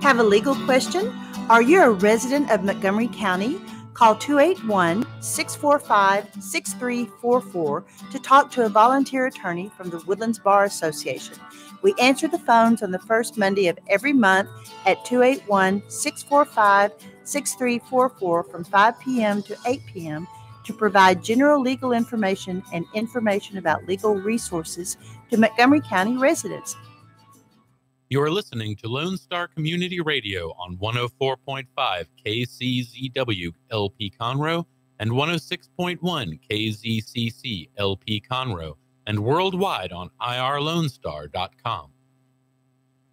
Have a legal question? Are you a resident of Montgomery County? Call 281-645-6344 to talk to a volunteer attorney from the Woodlands Bar Association. We answer the phones on the first Monday of every month at 281-645-6344 from 5 p.m. to 8 p.m. to provide general legal information and information about legal resources to Montgomery County residents. You are listening to Lone Star Community Radio on 104.5 KCZW LP Conroe and 106.1 KZCC LP Conroe and worldwide on irlonestar.com.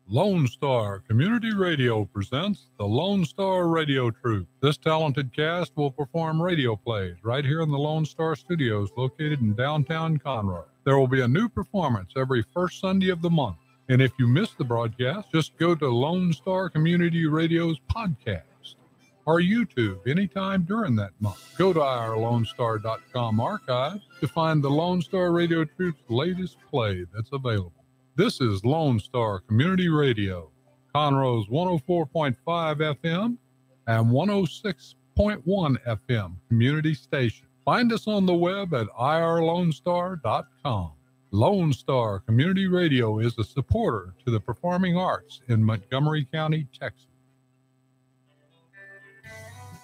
Lone Star Community Radio presents the Lone Star Radio Troupe. This talented cast will perform radio plays right here in the Lone Star Studios located in downtown Conroe. There will be a new performance every first Sunday of the month. And if you miss the broadcast, just go to Lone Star Community Radio's podcast or YouTube anytime during that month. Go to irlonestar.com archive to find the Lone Star Radio Troupe's latest play that's available. This is Lone Star Community Radio, Conroe's 104.5 FM and 106.1 FM community station. Find us on the web at irlonestar.com. Lone Star Community Radio is a supporter to the performing arts in Montgomery County, Texas.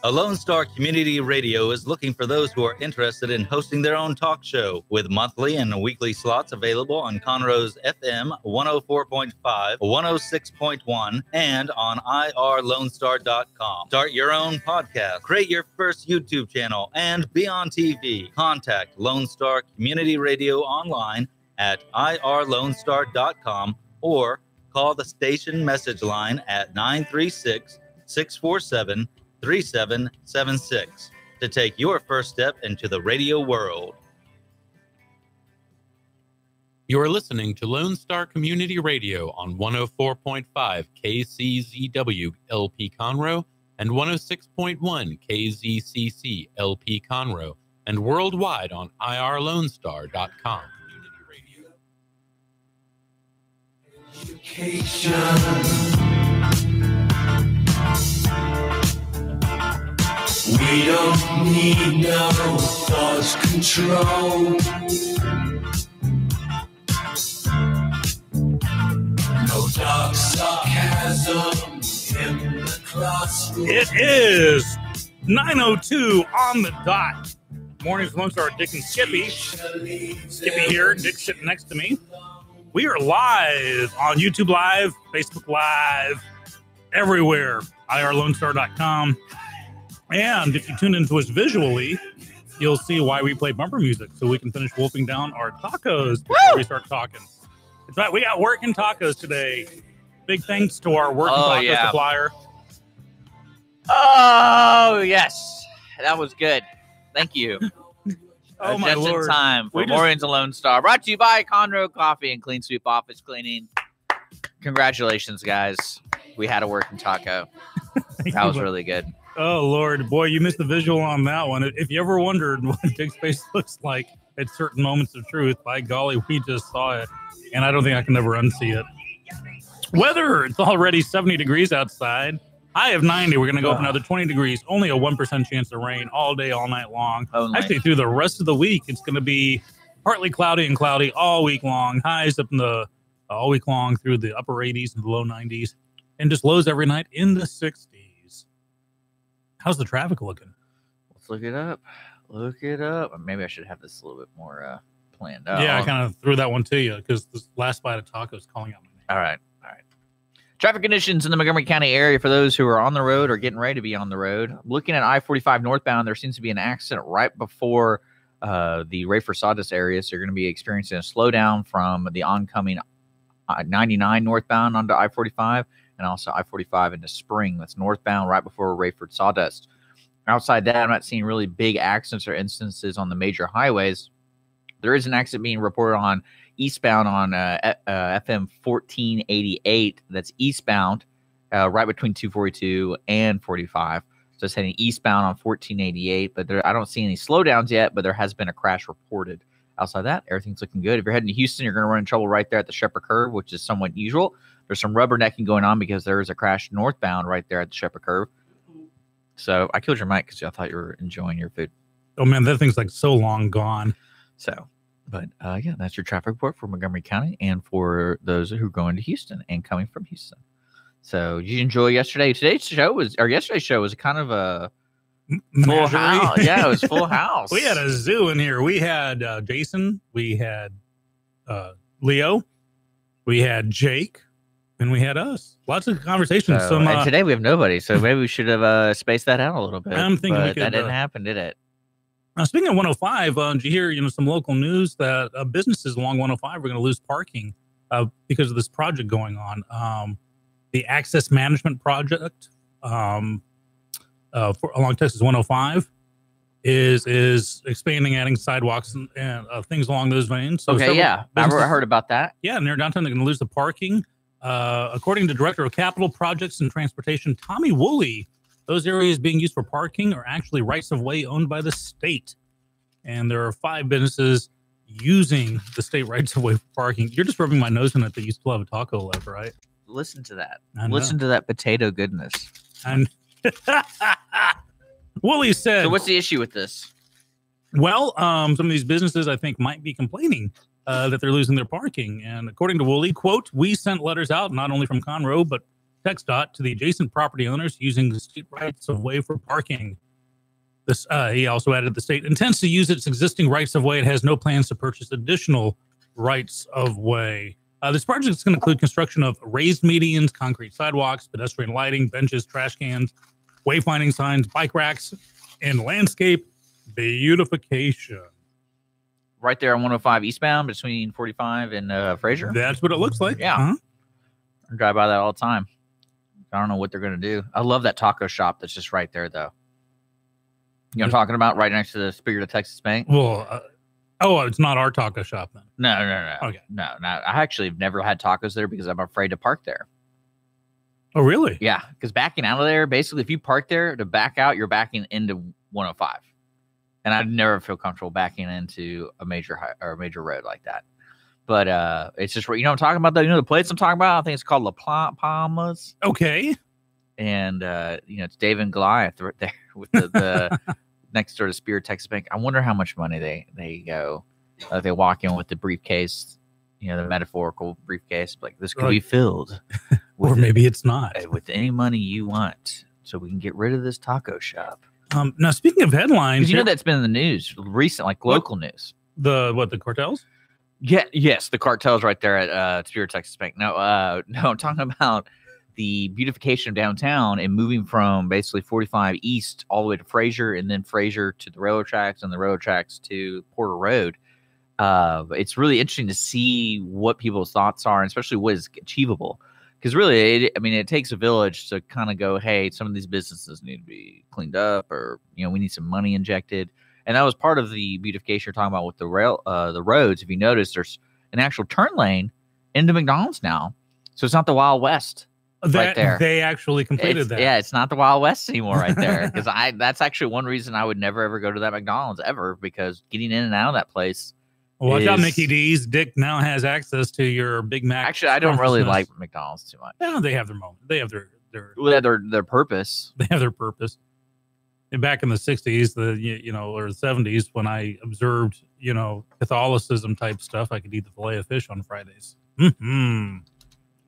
A Lone Star Community Radio is looking for those who are interested in hosting their own talk show with monthly and weekly slots available on Conroe's FM 104.5, 106.1, and on irlonestar.com. Start your own podcast, create your first YouTube channel, and be on TV. Contact Lone Star Community Radio online at irlonestar.com or call the station message line at 936-647-3776 to take your first step into the radio world. You are listening to Lone Star Community Radio on 104.5 KCZW LP Conroe and 106.1 KZCC LP Conroe and worldwide on irlonestar.com. Education. We don't need no thought control. No dark sarcasm in the classroom. It is 9:02 on the dot. Mornings Lone Star, Dick and Skippy. Skippy here, Dick sitting next to me. We are live on YouTube Live, Facebook Live, everywhere, irlonestar.com. And if you tune into us visually, you'll see why we play bumper music, so we can finish wolfing down our tacos before we start talking. That's right, we got working tacos today. Big thanks to our working taco supplier. Oh, yes. That was good. Thank you. Oh, my just Lord. In time for Mornings of Lone Star. Brought to you by Conroe Coffee and Clean Sweep Office Cleaning. Congratulations, guys. We had a working taco. That was really good. Oh, Lord. Boy, you missed the visual on that one. If you ever wondered what Dick's face looks like at certain moments of truth, by golly, we just saw it. And I don't think I can ever unsee it. Weather, it's already 70 degrees outside. High of 90. We're going to go up another 20 degrees. Only a 1% chance of rain all day, all night long. Actually, through the rest of the week, it's going to be partly cloudy and cloudy all week long. Highs up in the all week long through the upper 80s and the low 90s. And just lows every night in the 60s. How's the traffic looking? Let's look it up. Look it up. Maybe I should have this a little bit more planned out. Yeah, I kind of threw that one to you because this last bite of taco is calling out my name. All right. Traffic conditions in the Montgomery County area for those who are on the road or getting ready to be on the road. Looking at I-45 northbound, there seems to be an accident right before the Rayford Sawdust area. So you're going to be experiencing a slowdown from the oncoming 99 northbound onto I-45 and also I-45 into Spring. That's northbound right before Rayford Sawdust. Outside that, I'm not seeing really big accidents or instances on the major highways. There is an accident being reported on eastbound on FM 1488. That's eastbound right between 242 and 45. So it's heading eastbound on 1488. But I don't see any slowdowns yet, but there has been a crash reported. Outside that, everything's looking good. If you're heading to Houston, you're going to run into trouble right there at the Shepherd Curve, which is somewhat usual. There's some rubbernecking going on because there is a crash northbound right there at the Shepherd Curve. So I killed your mic because I thought you were enjoying your food. Oh man, that thing's like so long gone. So, but yeah, that's your traffic report for Montgomery County and for those who are going to Houston and coming from Houston. So, did you enjoy yesterday? Yesterday's show was kind of a full house. Yeah, it was full house. We had a zoo in here. We had Jason, we had Leo, we had Jake, and we had us. Lots of conversations. So, and today we have nobody, so maybe we should have spaced that out a little bit. I'm thinking that didn't happen, did it? Now, speaking of 105, did you hear some local news that businesses along 105 are going to lose parking because of this project going on? The Access Management Project along Texas 105 is expanding, adding sidewalks and things along those veins. So okay, yeah, I heard about that. Yeah, near downtown, they're going to lose the parking. According to Director of Capital Projects and Transportation, Tommy Woolley, those areas being used for parking are actually rights of way owned by the state. And there are 5 businesses using the state rights of way for parking. You're just rubbing my nose in it that you still have a taco left, right? Listen to that. Listen to that potato goodness. And Woolley said... So what's the issue with this? Well, some of these businesses, I think, might be complaining that they're losing their parking. And according to Woolley, quote, we sent letters out, not only from Conroe, but TxDOT to the adjacent property owners using the state rights of way for parking. This, he also added the state intends to use its existing rights of way. It has no plans to purchase additional rights of way. This project is going to include construction of raised medians, concrete sidewalks, pedestrian lighting, benches, trash cans, wayfinding signs, bike racks, and landscape beautification. Right there on 105 eastbound between 45 and Fraser? That's what it looks like. Yeah. I drive by that all the time. I don't know what they're going to do. I love that taco shop that's just right there, though. You know what I'm talking about? Right next to the Spirit of Texas Bank? Well, it's not our taco shop then. No. Okay. No. I actually have never had tacos there because I'm afraid to park there. Oh, really? Yeah, because backing out of there, basically, if you park there to back out, you're backing into 105. And I'd never feel comfortable backing into a major road like that. But it's just, you know what I'm talking about, though? You know the place I'm talking about? I think it's called La Palmas. Okay. And, it's David and Goliath right there with the next door to Spirit Texas Bank. I wonder how much money they walk in with the briefcase, the metaphorical briefcase. Like, this could be filled. Or maybe it's not. With any money you want. So we can get rid of this taco shop. Now, speaking of headlines. You know that's been in the news recent, like local news. The cartels? Yeah, yes, the cartels right there at Spirit Texas Bank. No, I'm talking about the beautification of downtown and moving from basically 45 east all the way to Fraser, and then Fraser to the railroad tracks, and the railroad tracks to Porter Road. It's really interesting to see what people's thoughts are, and especially what is achievable. Because really, it takes a village to kind of go, hey, some of these businesses need to be cleaned up, or we need some money injected. And that was part of the beautification you're talking about with the roads. If you notice, there's an actual turn lane into McDonald's now, so it's not the Wild West right there. They actually completed that. Yeah, it's not the Wild West anymore right there. Because that's actually one reason I would never ever go to that McDonald's ever, because getting in and out of that place. Watch out, Mickey D's. Dick now has access to your Big Mac. Actually, I don't really like McDonald's too much. No, they have their moment. They have their purpose. They have their purpose. And back in the 60s, or the 70s, when I observed, Catholicism type stuff, I could eat the fillet of fish on Fridays. Mm-hmm.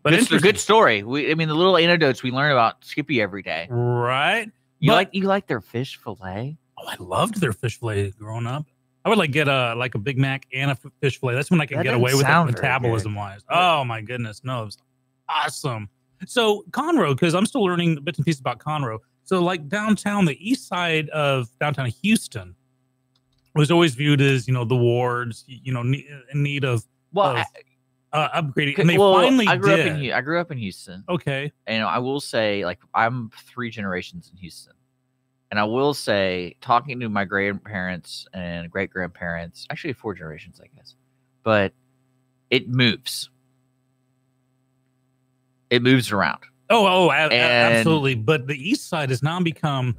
But it's a good story. The little anecdotes we learn about Skippy every day. Right. You like their fish fillet? Oh, I loved their fish fillet growing up. I would get a Big Mac and a fish fillet. That's when I can get away with it metabolism wise. Oh my goodness. No, it was awesome. So Conroe, because I'm still learning bits and pieces about Conroe. So downtown, the east side of downtown Houston was always viewed as, the wards, in need of upgrading. And they finally did. I grew up in Houston. Okay. And I will say, I'm 3 generations in Houston. And I will say, talking to my grandparents and great-grandparents, actually 4 generations, I guess, but it moves. It moves around. Absolutely. But the east side has now become,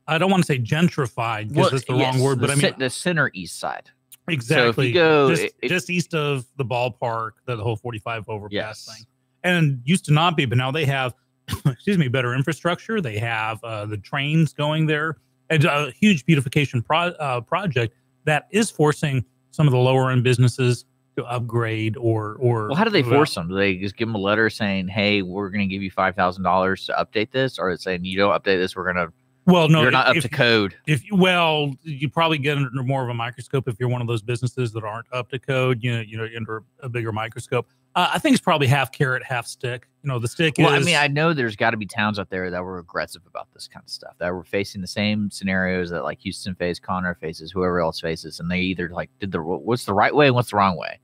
I don't want to say gentrified, because that's the wrong word, but the center east side. Exactly. So if you go just east of the ballpark, the whole 45 overpass thing. and used to not be, but now they have, excuse me, better infrastructure. They have the trains going there, and a huge beautification project that is forcing some of the lower end businesses to upgrade or. Well, how do they force them? Do they just give them a letter saying, "Hey, we're going to give you $5,000 to update this," or it's saying, "You don't update this, we're going to." Well, no, you're not up to code. You probably get under more of a microscope if you're one of those businesses that aren't up to code. Under a bigger microscope. I think it's probably half carrot, half stick. The stick. Well, I mean, I know there's got to be towns out there that were aggressive about this kind of stuff, that were facing the same scenarios that like Houston faced, Conroe faces, whoever else faces, and they either like did what's the right way and what's the wrong way.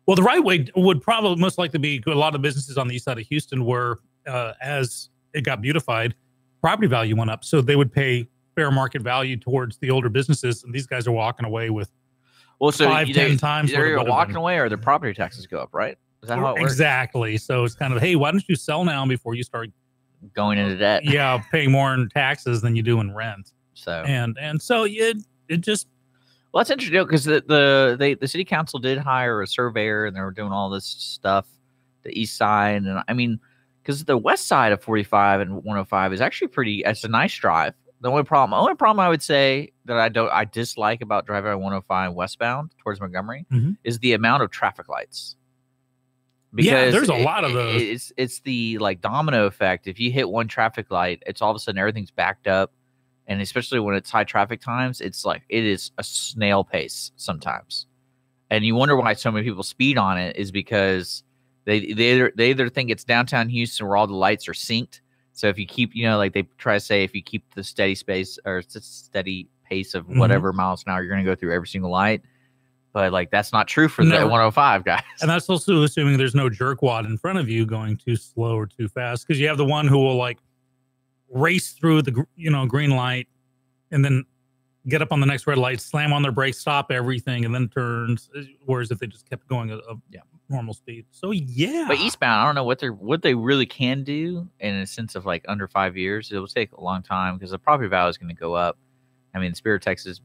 Well, the right way would probably most likely be a lot of businesses on the east side of Houston where, as it got beautified, property value went up, so they would pay fair market value towards the older businesses, and these guys are walking away with 5-10 times. Either you're walking away or their property taxes go up, right? Is that how it works? Exactly. So it's kind of, hey, why don't you sell now before you start going into debt? Yeah, paying more in taxes than you do in rent. So and so it just. Well, that's interesting because the city council did hire a surveyor, and they were doing all this stuff, the east side, and I mean, because the west side of 45 and 105 is actually it's a nice drive. The only problem I would say that I dislike about driving on 105 westbound towards Montgomery is the amount of traffic lights. Because there's a lot of those. It's the like domino effect. If you hit one traffic light, it's all of a sudden everything's backed up, and especially when it's high traffic times, it's like it is a snail pace sometimes. And you wonder why so many people speed on it is because they either think it's downtown Houston where all the lights are synced. So if you keep, like they try to say, if you keep the steady pace of whatever miles an hour, you're going to go through every single light. But like that's not true for the 105 guys. And that's also assuming there's no jerkwad in front of you going too slow or too fast, because you have the one who will like race through the green light and then get up on the next red light, slam on their brakes, stop everything, and then turns. Whereas if they just kept going at normal speed. So yeah. But eastbound, I don't know what they really can do in a sense of like under 5 years. It will take a long time because the property value is going to go up. I mean, Spirit Texas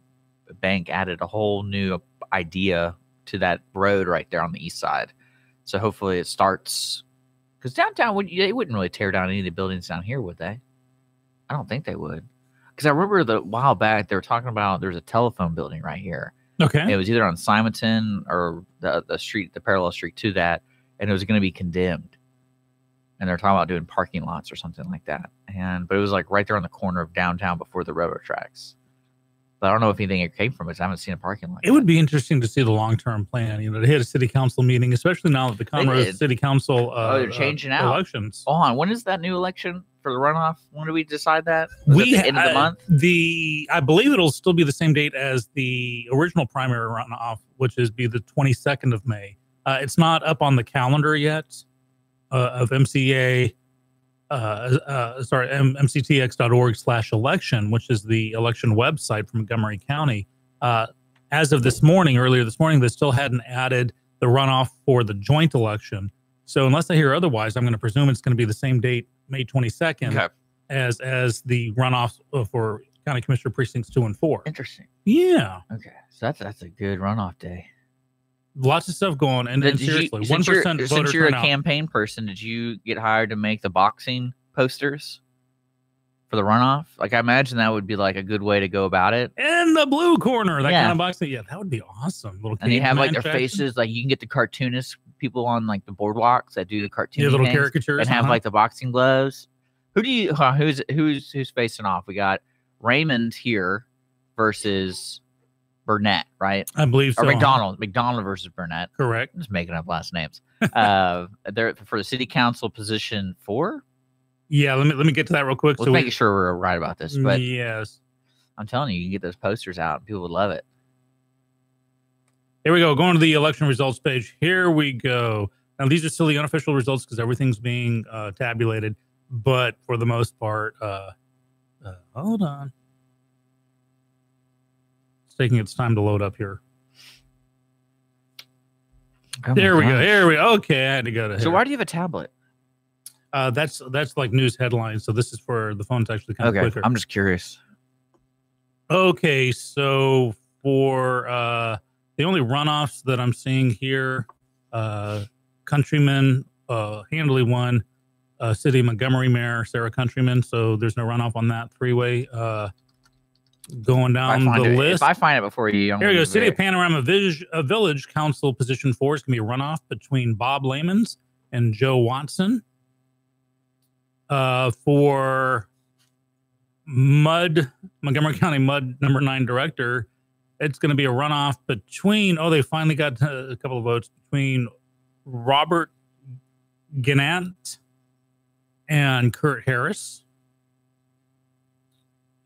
Bank added a whole new idea to that road right there on the east side. So hopefully it starts, because downtown they wouldn't really tear down any of the buildings down here, would they? I don't think they would. Because I remember a while back they were talking about there's a telephone building right here. Okay. It was either on Simonton or the street, the parallel street to that, and it was going to be condemned. And they're talking about doing parking lots or something like that. But it was like right there on the corner of downtown before the railroad tracks. But I don't know if anything came from it. I haven't seen a parking lot. It would be interesting to see the long-term plan. To hit a city council meeting, especially now that the Conroe City Council they're changing out elections. Hold on, when is that new election for the runoff? When do we decide that? At the end of the month. I believe it'll still be the same date as the original primary runoff, which is the 22nd of May. It's not up on the calendar yet of MCA. mctx.org/election, which is the election website for Montgomery County. As of earlier this morning, they still hadn't added the runoff for the joint election. So unless I hear otherwise, I'm going to presume it's going to be the same date, May 22nd, as the runoff for County Commissioner Precincts 2 and 4. Interesting. Yeah. Okay. So that's a good runoff day. Lots of stuff going, and seriously, 1% voter turnout. Since you're a campaign person, did you get hired to make the boxing posters for the runoff? Like, I imagine that would be like a good way to go about it. In the blue corner, that kind of boxing, that would be awesome. And they have like their faces, like you can get the cartoonist people on like the boardwalks that do the cartoon, little caricatures, and have like the boxing gloves. Who's facing off? We got Raymond here versus Burnett, right? I believe so. Or McDonald versus Burnett. Correct. I'm just making up last names. They're for the city council position 4. Yeah, let me get to that real quick. Let's make sure we're right about this. But yes, I'm telling you, you can get those posters out. People would love it. Here we go. Going to the election results page. Here we go. Now these are still the unofficial results because everything's being tabulated. But for the most part, hold on. Taking its time to load up here. There we go. Okay, I had to go to. So why do you have a tablet? That's like news headlines. So this is for the phone to actually come quicker. I'm just curious. Okay, so for the only runoffs that I'm seeing here, Countryman handily won City of Montgomery Mayor Sarah Countryman. So there's no runoff on that three-way. Going down the list. If I find it before you, here we go. City of Panorama Village Council position 4 is going to be a runoff between Bob Lamons and Joe Watson. For Montgomery County MUD number 9 director, it's going to be a runoff between, they finally got a couple of votes between Robert Gannett and Kurt Harris.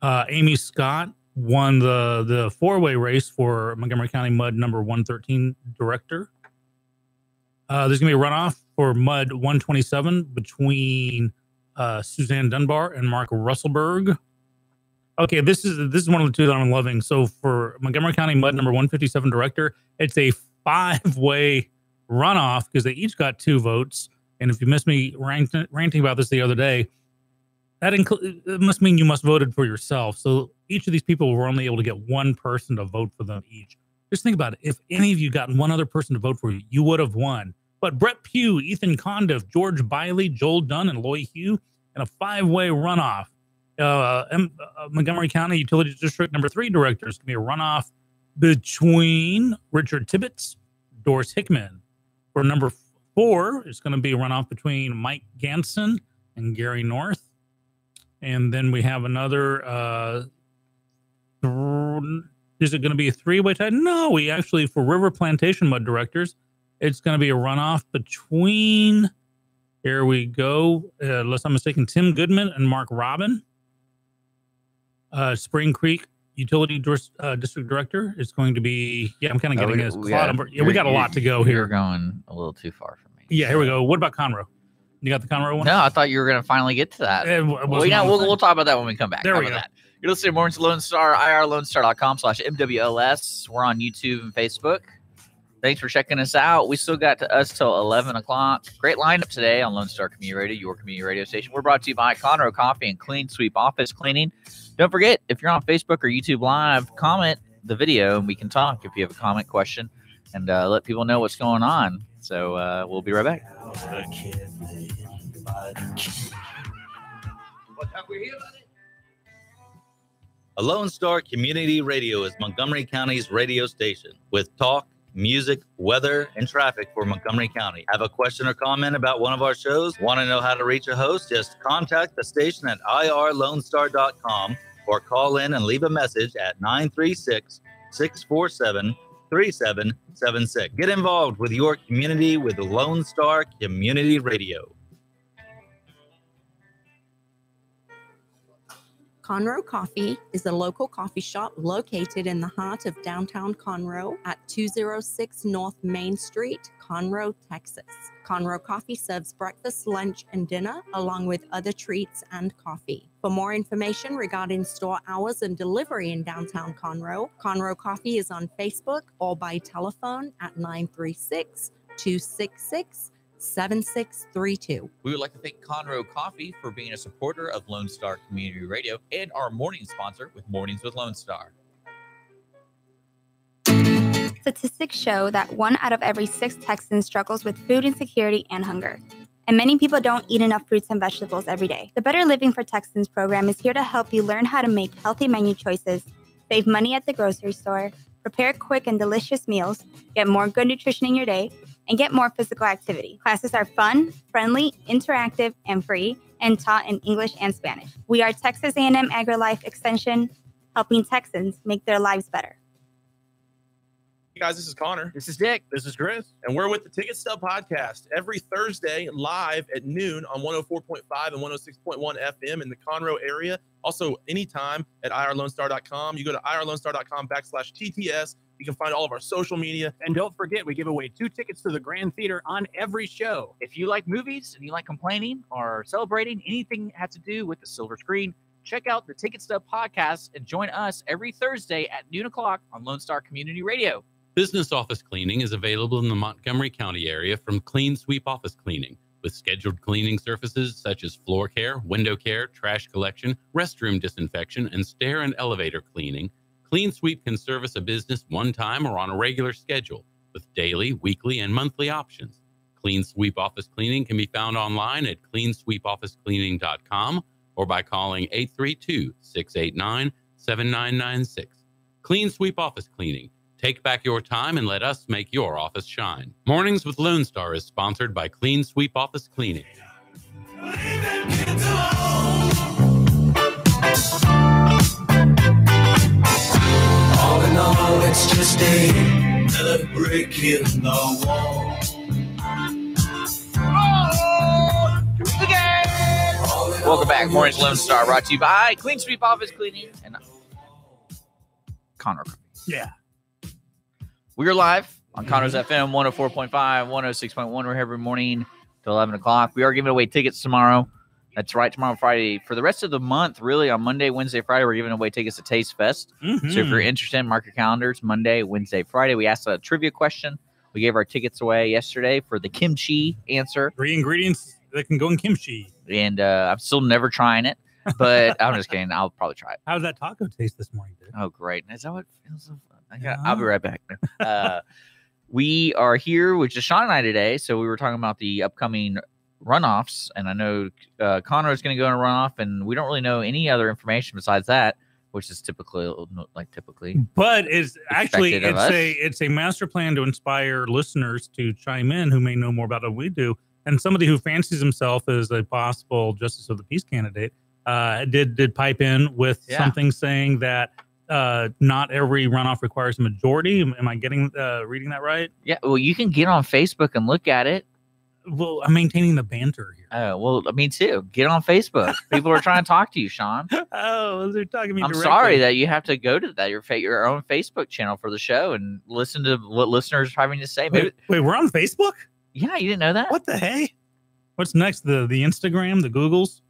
Amy Scott won the 4-way race for Montgomery County MUD number 113 director. There's going to be a runoff for MUD 127 between Suzanne Dunbar and Mark Russellberg. Okay, this is one of the two that I'm loving. So for Montgomery County MUD number 157 director, it's a 5-way runoff because they each got 2 votes. And if you missed me ranting about this the other day, it must mean you must voted for yourself. So each of these people were only able to get one person to vote for them each. Just think about it. If any of you got one other person to vote for you, you would have won. But Brett Pugh, Ethan Condiff, George Biley, Joel Dunn, and Loy Hugh in a 5-way runoff. Montgomery County Utility District number 3 director is going to be a runoff between Richard Tibbetts, Doris Hickman. For number 4, it's going to be a runoff between Mike Ganson and Gary North. And then we have another, is it going to be a 3-way tie? No, for River Plantation MUD directors, it's going to be a runoff between, here we go, unless I'm mistaken, Tim Goodman and Mark Robin. Spring Creek Utility District Director is going to be, I'm kind of getting this. We got a lot to go here. You're going a little too far for me. Yeah, here we go. What about Conroe? You got the Conroe one? No, I thought you were going to finally get to that. We'll talk about that when we come back. There we go. You're listening to Mornings Lone Star, irlonestar.com/MWLS. We're on YouTube and Facebook. Thanks for checking us out. We still got to us till 11 o'clock. Great lineup today on Lone Star Community Radio, your community radio station. We're brought to you by Conroe Coffee and Clean Sweep Office Cleaning. Don't forget, if you're on Facebook or YouTube Live, comment the video and we can talk if you have a comment, question, and let people know what's going on. So we'll be right back. A Lone Star Community Radio is Montgomery County's radio station with talk, music, weather, and traffic for Montgomery County. Have a question or comment about one of our shows? Want to know how to reach a host? Just contact the station at irlonestar.com or call in and leave a message at 936-647-3776. Get involved with your community with Lone Star Community Radio. Conroe Coffee is a local coffee shop located in the heart of downtown Conroe at 206 North Main Street, Conroe, Texas. Conroe Coffee serves breakfast, lunch, and dinner, along with other treats and coffee. For more information regarding store hours and delivery in downtown Conroe, Conroe Coffee is on Facebook or by telephone at 936-266-7632. We would like to thank Conroe Coffee for being a supporter of Lone Star Community Radio and our morning sponsor with Mornings with Lone Star. Statistics show that 1 out of every 6 Texans struggles with food insecurity and hunger. And many people don't eat enough fruits and vegetables every day. The Better Living for Texans program is here to help you learn how to make healthy menu choices, save money at the grocery store, prepare quick and delicious meals, get more good nutrition in your day, and get more physical activity. Classes are fun, friendly, interactive, and free, and taught in English and Spanish. We are Texas A&M AgriLife Extension, helping Texans make their lives better. Hey guys, this is Connor. This is Dick. This is Chris. And we're with the Ticket Stub Podcast every Thursday live at noon on 104.5 and 106.1 FM in the Conroe area. Also, anytime at irlonestar.com. You go to irlonestar.com/TTS. You can find all of our social media. And don't forget, we give away 2 tickets to the Grand Theater on every show. If you like movies and you like complaining or celebrating anything that has to do with the silver screen, check out the Ticket Stub Podcast and join us every Thursday at noon o'clock on Lone Star Community Radio. Business office cleaning is available in the Montgomery County area from Clean Sweep Office Cleaning, with scheduled cleaning services such as floor care, window care, trash collection, restroom disinfection, and stair and elevator cleaning. Clean Sweep can service a business one time or on a regular schedule with daily, weekly, and monthly options. Clean Sweep Office Cleaning can be found online at cleansweepofficecleaning.com or by calling 832-689-7996. Clean Sweep Office Cleaning. Take back your time and let us make your office shine. Mornings with Lone Star is sponsored by Clean Sweep Office Cleaning. All in all, it's just another brick in the wall. Welcome back. Morning's Lone Star brought to you by Clean Sweep Office Cleaning and Conroe. Yeah. We are live on Conroe's FM 104.5, 106.1. We're here every morning till 11 o'clock. We are giving away tickets tomorrow. That's right, tomorrow, Friday. For the rest of the month, really, on Monday, Wednesday, Friday, we're giving away tickets to Taste Fest. So if you're interested, mark your calendars. Monday, Wednesday, Friday. We asked a trivia question. We gave our tickets away yesterday for the kimchi answer. 3 ingredients that can go in kimchi. And I'm still never trying it, but I'm just kidding. I'll probably try it. How did that taco taste this morning, dude? Oh, great. Is that what feels so fun? I'll be right back. We are here with just Sean and I today. So we were talking about the upcoming runoffs, and I know Conroe is going to go in a runoff, and we don't really know any other information besides that, which is typically. But it's actually it's a master plan to inspire listeners to chime in who may know more about what we do. And somebody who fancies himself as a possible justice of the peace candidate did pipe in with something saying that not every runoff requires a majority. Am I getting reading that right? Yeah. Well, you can get on Facebook and look at it. Well, I'm maintaining the banter here. Oh, well, me too. Get on Facebook. People are trying to talk to you, Sean. Oh, they're talking to me I'm directly. sorry that you have to go to that your own Facebook channel for the show and listen to what listeners are having to say. Wait, we're on Facebook? Yeah, you didn't know that? What the hey? What's next? The Instagram, the Googles?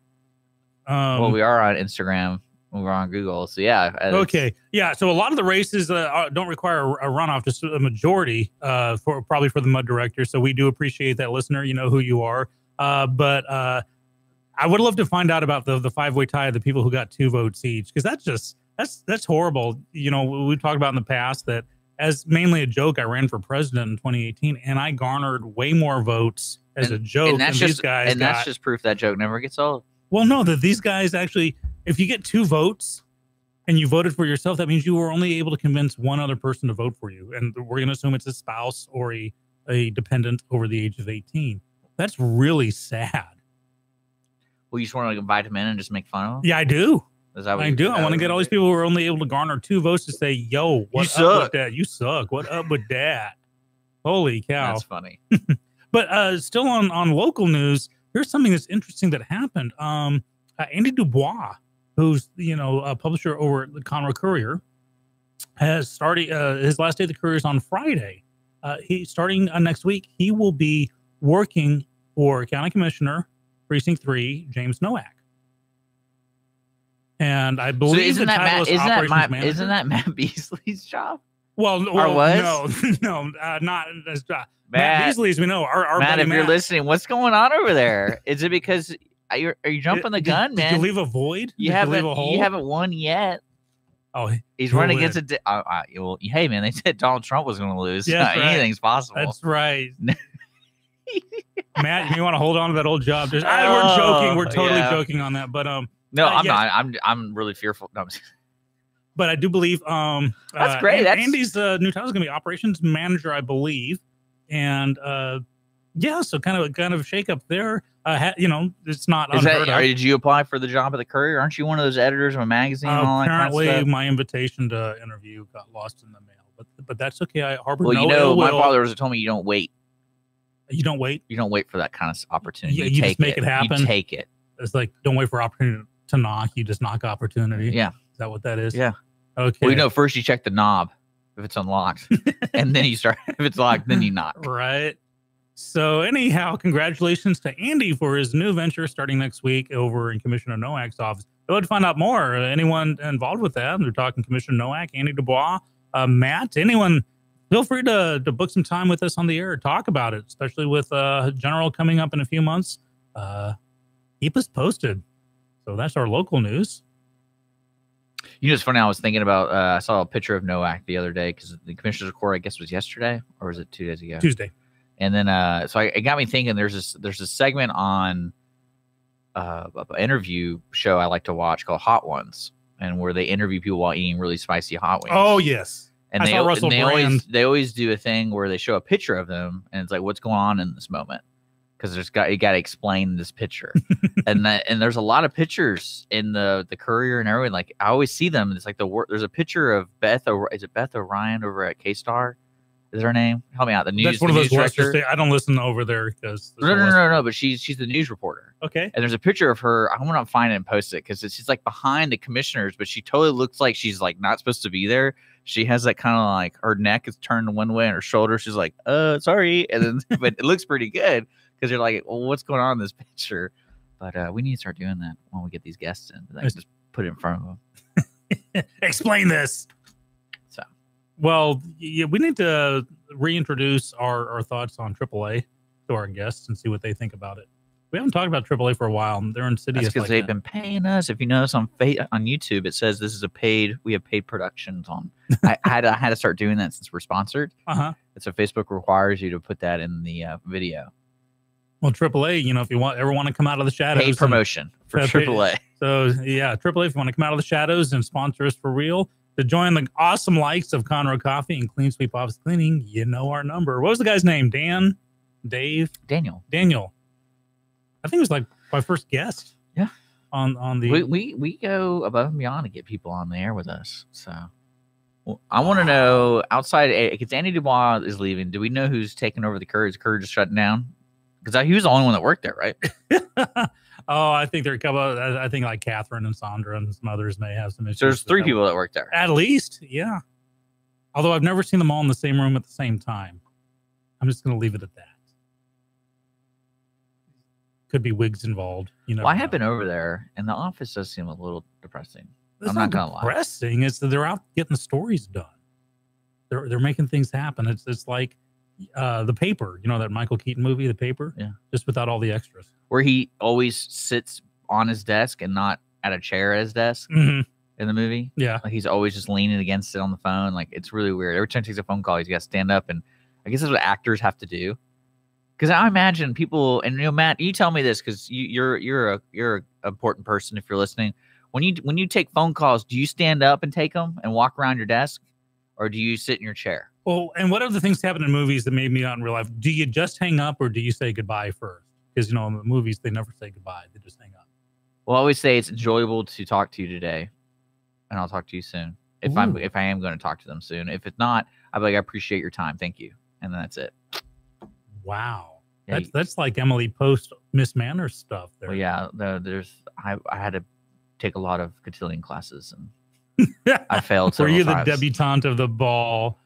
Well, we are on Instagram. We're on Google. So, yeah. Okay. Yeah. So, a lot of the races don't require a runoff, just a majority probably for the MUD director. So, we do appreciate that, listener. You know who you are. But I would love to find out about the five-way tie of the people who got 2 votes each, because that's horrible. You know, we've talked about in the past that as mainly a joke, I ran for president in 2018, and I garnered way more votes as a joke than these guys. And that's just proof that joke never gets old. Well, no, that these guys actually, if you get 2 votes and you voted for yourself, that means you were only able to convince one other person to vote for you. And we're going to assume it's a spouse or a dependent over the age of 18. That's really sad. Well, you just want to invite them in and just make fun of them? Yeah, I do. Is that what I do. I want to get all these people who are only able to garner 2 votes to say, yo, what's up with that? You suck. What up with that? Holy cow. That's funny. But still on local news, here's something that's interesting that happened. Andy Dubois, who's, a publisher over at the Conroe Courier, has started his last day of the Courier is on Friday. Starting next week, he will be working for County Commissioner Precinct 3, James Nowak. And I believe isn't that Matt Beasley's job? Well, no, not his job. Matt Beasley, as we know, our Matt, buddy if you're listening, what's going on over there? Is it because are you jumping the gun, man? Did you leave a void? You haven't won yet. Oh, he's running against well, hey, man, they said Donald Trump was going to lose. Yeah, anything's possible. That's right. Matt, you want to hold on to that old job? We're joking. We're totally joking on that. But no, I'm not. I'm really fearful. No, but I do believe that's great. Andy's new title is going to be operations manager, I believe, and so kind of a shakeup there. It's not unheard of. Did you apply for the job at the Courier? Aren't you one of those editors of a magazine? And all apparently, that kind of stuff? My invitation to interview got lost in the mail, but that's okay. I harbor my father was told me you don't wait. You don't wait. You don't wait for that kind of opportunity. Yeah, you just make it happen. You take it. It's like don't wait for opportunity to knock. You just knock opportunity. Yeah. Is that what that is? Yeah. Okay. Well, first you check the knob if it's unlocked, and then you start. If it's locked, then you knock. Right. So anyhow, congratulations to Andy for his new venture starting next week over in Commissioner Nowak's office. I'd like to find out more. Anyone involved with that? They're talking Commissioner Nowak, Andy Dubois, Matt. Anyone? Feel free to book some time with us on the air, talk about it, especially with General coming up in a few months. Keep us posted. So that's our local news. It's funny. I was thinking about, I saw a picture of Nowak the other day because the Commissioner's Court, I guess, was yesterday, or was it 2 days ago? Tuesday. And then so it got me thinking. There's a segment on an interview show I like to watch called Hot Ones, and where they interview people while eating really spicy hot wings. Oh yes. And they always do a thing where they show a picture of them, and it's like, what's going on in this moment? Because you got to explain this picture, and there's a lot of pictures in the Courier and everything. Like I always see them. And it's like there's a picture of Beth. Is it Beth Orion over at K-Star? Is her name? Help me out. The news. That's one of those director. I don't listen over there because no. But she's the news reporter. Okay. And there's a picture of her. I want to find it and post it because she's like behind the commissioners, but she totally looks like she's like not supposed to be there. She has that kind of like her neck is turned one way and her shoulder. She's like, sorry. And then, but it looks pretty good because you're like, well, what's going on in this picture? But we need to start doing that when we get these guests in. Like, just put it in front of them. Explain this. So, well, yeah, we need to reintroduce our thoughts on AAA to our guests and see what they think about it. We haven't talked about AAA for a while, and they're insidious. That's because they've been paying us. If you notice on YouTube, it says this is we have paid productions on. I had to start doing that since we're sponsored. Uh-huh. So Facebook requires you to put that in the video. Well, AAA, if you ever want to come out of the shadows. Paid promotion for AAA. So, yeah, AAA, if you want to come out of the shadows and sponsor us for real, to join the awesome likes of Conroe Coffee and Clean Sweep Office Cleaning, you know our number. What was the guy's name? Dan? Dave? Daniel. I think it was like my first guest. Yeah. On the we go above and beyond to get people on the air with us. So I want to know outside because Andy Dubois is leaving. Do we know who's taking over the Courier? Is Courier just shutting down? Because he was the only one that worked there, right? Oh, I think there are a couple. I think like Catherine and Sandra and some others may have some issues. So there's 3 people that work there. At least, yeah. Although I've never seen them all in the same room at the same time. I'm just going to leave it at that. Could be wigs involved. Well, I have been over there, and the office does seem a little depressing. I'm not gonna lie. Depressing. It's that they're out getting the stories done. They're making things happen. It's like The Paper. You know that Michael Keaton movie, The Paper? Yeah. Just without all the extras. Where he always sits on his desk and not at a chair at his desk in the movie. Yeah. Like he's always just leaning against it on the phone. Like it's really weird. Every time he takes a phone call, he's got to stand up, and I guess that's what actors have to do. Because I imagine people, and Matt, you tell me this because you're a important person if you're listening. When you take phone calls, do you stand up and take them and walk around your desk, or do you sit in your chair? Well, and what other things happen in movies that made me not in real life? Do you just hang up, or do you say goodbye first? Because in the movies they never say goodbye; they just hang up. Well, I always say it's enjoyable to talk to you today, and I'll talk to you soon. If I am going to talk to them soon. If it's not, I'll be like, I appreciate your time, thank you, and then that's it. Wow. Yeah, that's like Emily Post Miss Manners stuff there. Well, yeah, I had to take a lot of cotillion classes and I failed. Were you the times. debutante of the ball?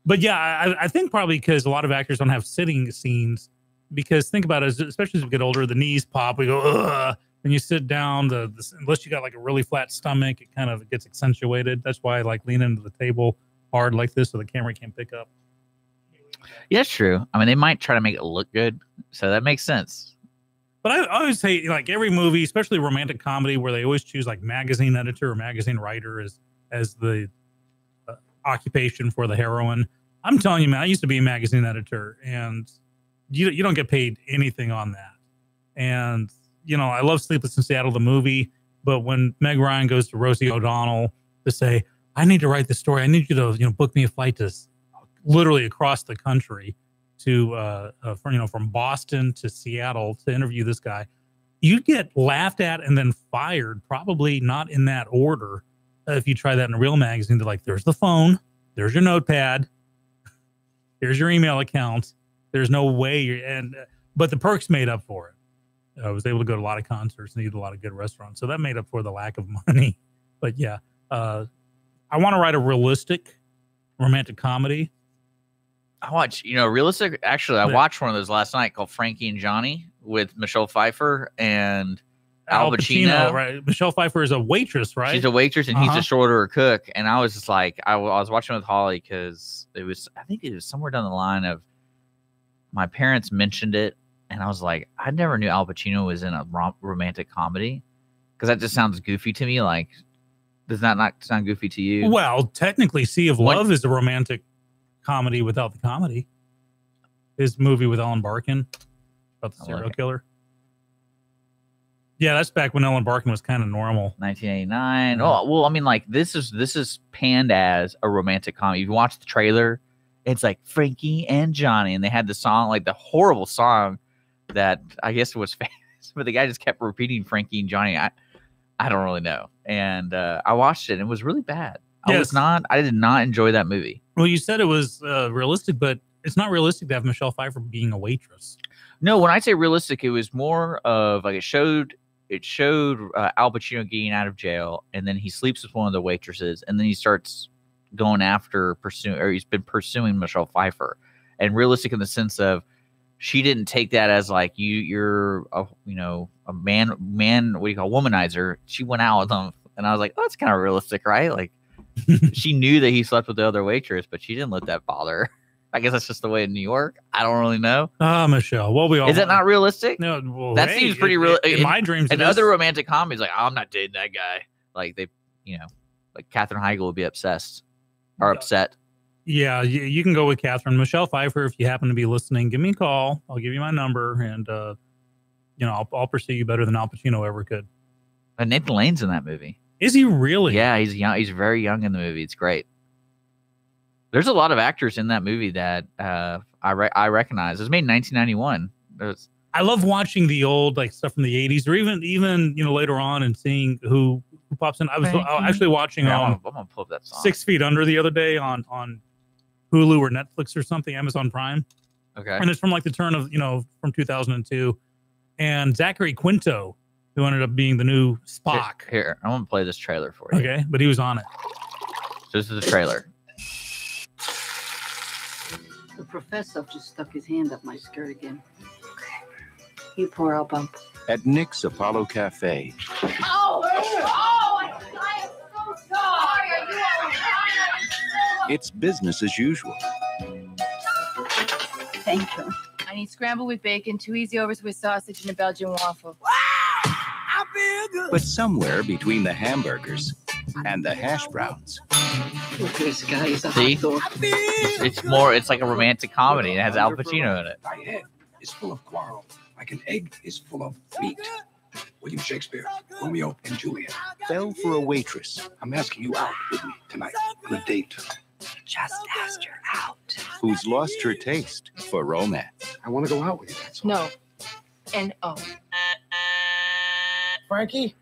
But yeah, I think probably because a lot of actors don't have sitting scenes. Because think about it, especially as we get older, the knees pop. We go, ugh. When you sit down, unless you got like a really flat stomach, it kind of gets accentuated. That's why I like lean into the table hard like this so the camera can't pick up. Yeah, that's true. I mean, they might try to make it look good, so that makes sense. But I always say, like every movie, especially romantic comedy, where they always choose like magazine editor or magazine writer as the occupation for the heroine. I'm telling you, man, I used to be a magazine editor, and you don't get paid anything on that. And I love Sleepless in Seattle, the movie, but when Meg Ryan goes to Rosie O'Donnell to say, "I need to write this story. I need you to book me a flight to." Literally across the country to from Boston to Seattle to interview this guy, you get laughed at and then fired, probably not in that order. If you try that in a real magazine, they're like, there's the phone, there's your notepad, here's your email account. There's no way but the perks made up for it. I was able to go to a lot of concerts and eat a lot of good restaurants. So that made up for the lack of money. But yeah, I want to write a realistic romantic comedy. I watch, realistic. Actually, I watched one of those last night called Frankie and Johnny with Michelle Pfeiffer and Al Pacino. Right? Michelle Pfeiffer is a waitress, right? She's a waitress, and he's a shorter cook. And I was just like, I was watching with Holly because I think it was somewhere down the line of my parents mentioned it, and I was like, I never knew Al Pacino was in a romantic comedy because that just sounds goofy to me. Like, does that not sound goofy to you? Well, technically, Sea of Love is a romantic comedy without the comedy. his movie with Ellen Barkin about the serial killer. Yeah, that's back when Ellen Barkin was kind of normal. 1989. Oh, well, I mean, like this is panned as a romantic comedy. If you watch the trailer, it's like Frankie and Johnny, and they had the song, like the horrible song that I guess was famous, but the guy just kept repeating Frankie and Johnny. I don't really know. And I watched it, and it was really bad. Yes. I did not enjoy that movie. Well, you said it was realistic, but it's not realistic to have Michelle Pfeiffer being a waitress. No, when I say realistic, it was more of like it showed Al Pacino getting out of jail, and then he sleeps with one of the waitresses, and then he starts going after he's been pursuing Michelle Pfeiffer. And realistic in the sense of she didn't take that as like you're a man, what do you call womanizer. She went out with him, and I was like, oh, that's kind of realistic, right? Like she knew that he slept with the other waitress, but she didn't let that bother her. I guess that's just the way in New York. I don't really know. Michelle. Well, we all is it not realistic? No, well, that seems pretty real. In my dreams, and other romantic comedies, like I'm not dating that guy. Like they, like Katherine Heigl would be obsessed or upset. Yeah, you can go with Katherine. Michelle Pfeiffer, if you happen to be listening, give me a call. I'll give you my number, and I'll pursue you better than Al Pacino ever could. And Nathan Lane's in that movie. Is he really? Yeah, he's young. He's very young in the movie. It's great. There's a lot of actors in that movie that I recognize. It was made in 1991. I love watching the old stuff from the 80s, or even later on and seeing who pops in. I was actually watching I'm gonna pull up that song. 6 Feet Under the other day on Hulu or Netflix or something, Amazon Prime. Okay. And it's from like the turn of from 2002, and Zachary Quinto, who ended up being the new Spock. Here, I'm gonna play this trailer for you. Okay, but he was on it. So this is the trailer. The professor just stuck his hand up my skirt again. You poor old bump. At Nick's Apollo Cafe. Oh, I am so sorry. Are you all right? It's business as usual. Thank you. I need scrambled with bacon, 2 easy overs with sausage, and a Belgian waffle. I feel good. But somewhere between the hamburgers and the hash browns. This guy is a See? hot dog. It's like a romantic comedy. It has Al Pacino in it. My head is full of quarrel, like an egg is full of meat. William Shakespeare, Romeo and Juliet. Fell for a waitress. I'm asking you out with me tonight on a date. Just asked her out. Who's lost her taste for romance. I want to go out with you, that's all. No. N-O. Frankie?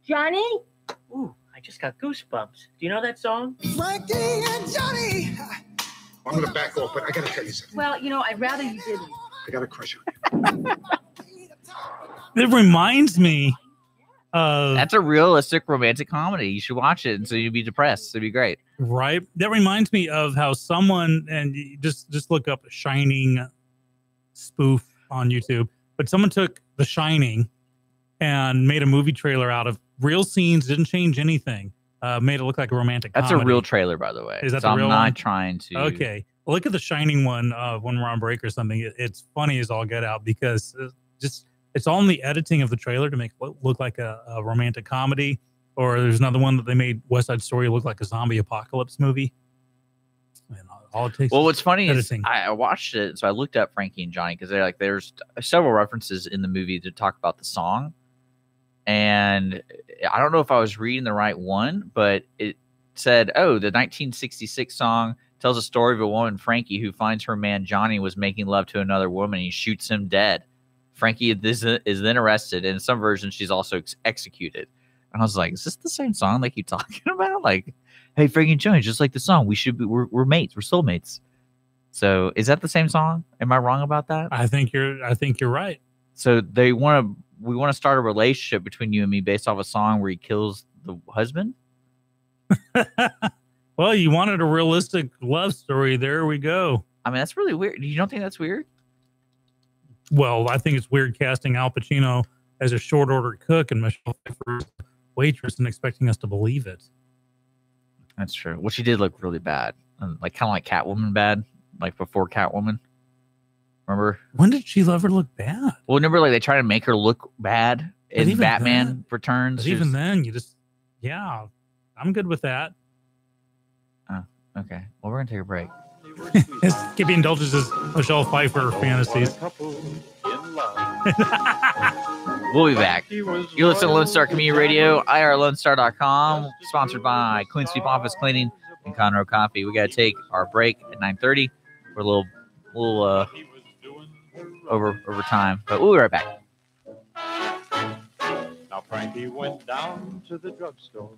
Johnny? Ooh, I just got goosebumps. Do you know that song? Frankie and Johnny! I'm going to back off, but I got to tell you something. Well, I'd rather you didn't. I got to crush you. It reminds me of... That's a realistic romantic comedy. You should watch it, and so you'd be depressed. It'd be great. Right? That reminds me of how someone, and you just look up Shining spoof on YouTube, but someone took The Shining and made a movie trailer out of real scenes, didn't change anything, made it look like a romantic comedy. That's a real trailer, by the way. Is that so the real I'm not one? trying to... Okay. Look at The Shining one when we're on break or something. It's funny as all get out because it's all in the editing of the trailer to make it look like a romantic comedy. Or there's another one that they made West Side Story look like a zombie apocalypse movie. And all it takes. Well, what's funny editing. is I watched it, so I looked up Frankie and Johnny because there's several references in the movie to talk about the song, and I don't know if I was reading the right one, but it said, "Oh, the 1966 song tells a story of a woman, Frankie, who finds her man Johnny was making love to another woman. He shoots him dead. Frankie is then arrested, and in some versions she's also executed." And I was like, "Is this the same song they keep talking about? Like, hey, Frankie and Johnny, just like the song, we're mates, we're soulmates." So, is that the same song? Am I wrong about that? I think you're right. So we want to start a relationship between you and me based off a song where he kills the husband. Well, you wanted a realistic love story. There we go. I mean, that's really weird. You don't think that's weird? Well, I think it's weird casting Al Pacino as a short order cook and Michelle Pfeiffer as a waitress and expecting us to believe it. That's true. Well, she did look really bad, like kind of like Catwoman bad, like before Catwoman. Remember? When did she ever look bad? Well, remember, like they try to make her look bad in even Batman Returns. But even then, you just, yeah, I'm good with that. Oh, okay. Well, we're gonna take a break. Skippy indulges his Michelle Pfeiffer fantasies. We'll be back. You listen to Lone Star Community Radio, irlonestar.com, sponsored by Clean Sweep Office Cleaning and Conroe Coffee. We got to take our break at 9:30. We're a little over time, but we'll be right back. Now Frankie went down to the drugstore.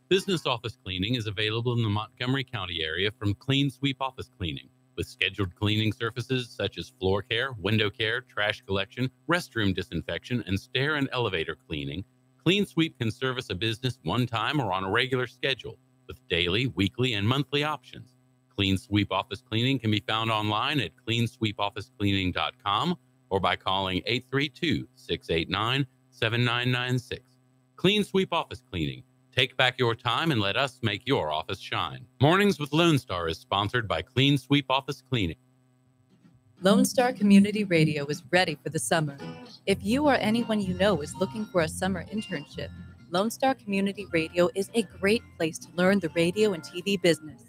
Business office cleaning is available in the Montgomery County area from Clean Sweep Office Cleaning, with scheduled cleaning services such as floor care, window care, trash collection, restroom disinfection, and stair and elevator cleaning. Clean Sweep can service a business one time or on a regular schedule, with daily, weekly, and monthly options. Clean Sweep Office Cleaning can be found online at cleansweepofficecleaning.com or by calling 832-689-7996. Clean Sweep Office Cleaning. Take back your time and let us make your office shine. Mornings with Lone Star is sponsored by Clean Sweep Office Cleaning. Lone Star Community Radio is ready for the summer. If you or anyone you know is looking for a summer internship, Lone Star Community Radio is a great place to learn the radio and TV business.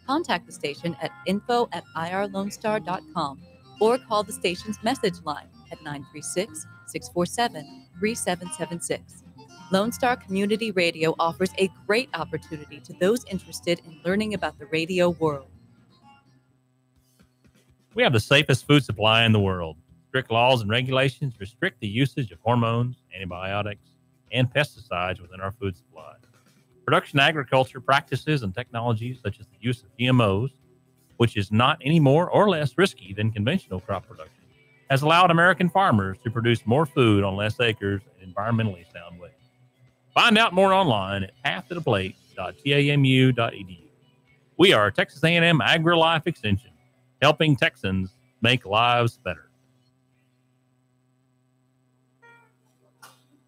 Contact the station at info@irlonestar.com or call the station's message line at 936-647-3776. Lone Star Community Radio offers a great opportunity to those interested in learning about the radio world. We have the safest food supply in the world. Strict laws and regulations restrict the usage of hormones, antibiotics, and pesticides within our food supply. Production agriculture practices and technologies such as the use of GMOs, which is not any more or less risky than conventional crop production, has allowed American farmers to produce more food on less acres in environmentally sound ways. Find out more online at pathtotheplate.tamu.edu. We are Texas A&M AgriLife Extension, helping Texans make lives better.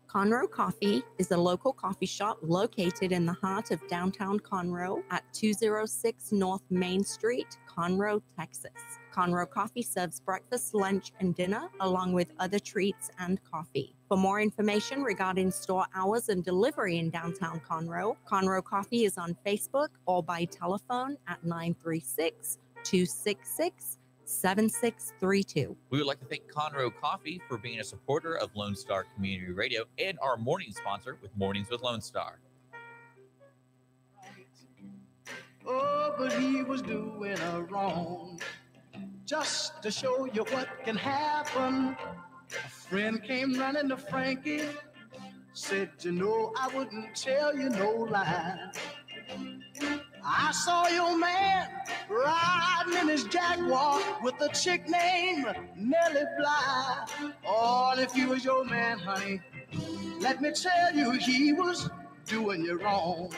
Conroe Coffee is a local coffee shop located in the heart of downtown Conroe at 206 North Main Street, Conroe, Texas. Conroe Coffee serves breakfast, lunch, and dinner, along with other treats and coffee. For more information regarding store hours and delivery in downtown Conroe, Conroe Coffee is on Facebook or by telephone at 936-266-7632. We would like to thank Conroe Coffee for being a supporter of Lone Star Community Radio and our morning sponsor with Mornings with Lone Star. Oh, but he was doing a wrong. Just to show you what can happen, a friend came running to Frankie, said, you know, I wouldn't tell you no lie. I saw your man riding in his Jaguar with a chick named Nellie Bly. Oh, and if he was your man, honey, let me tell you, he was doing you wrong.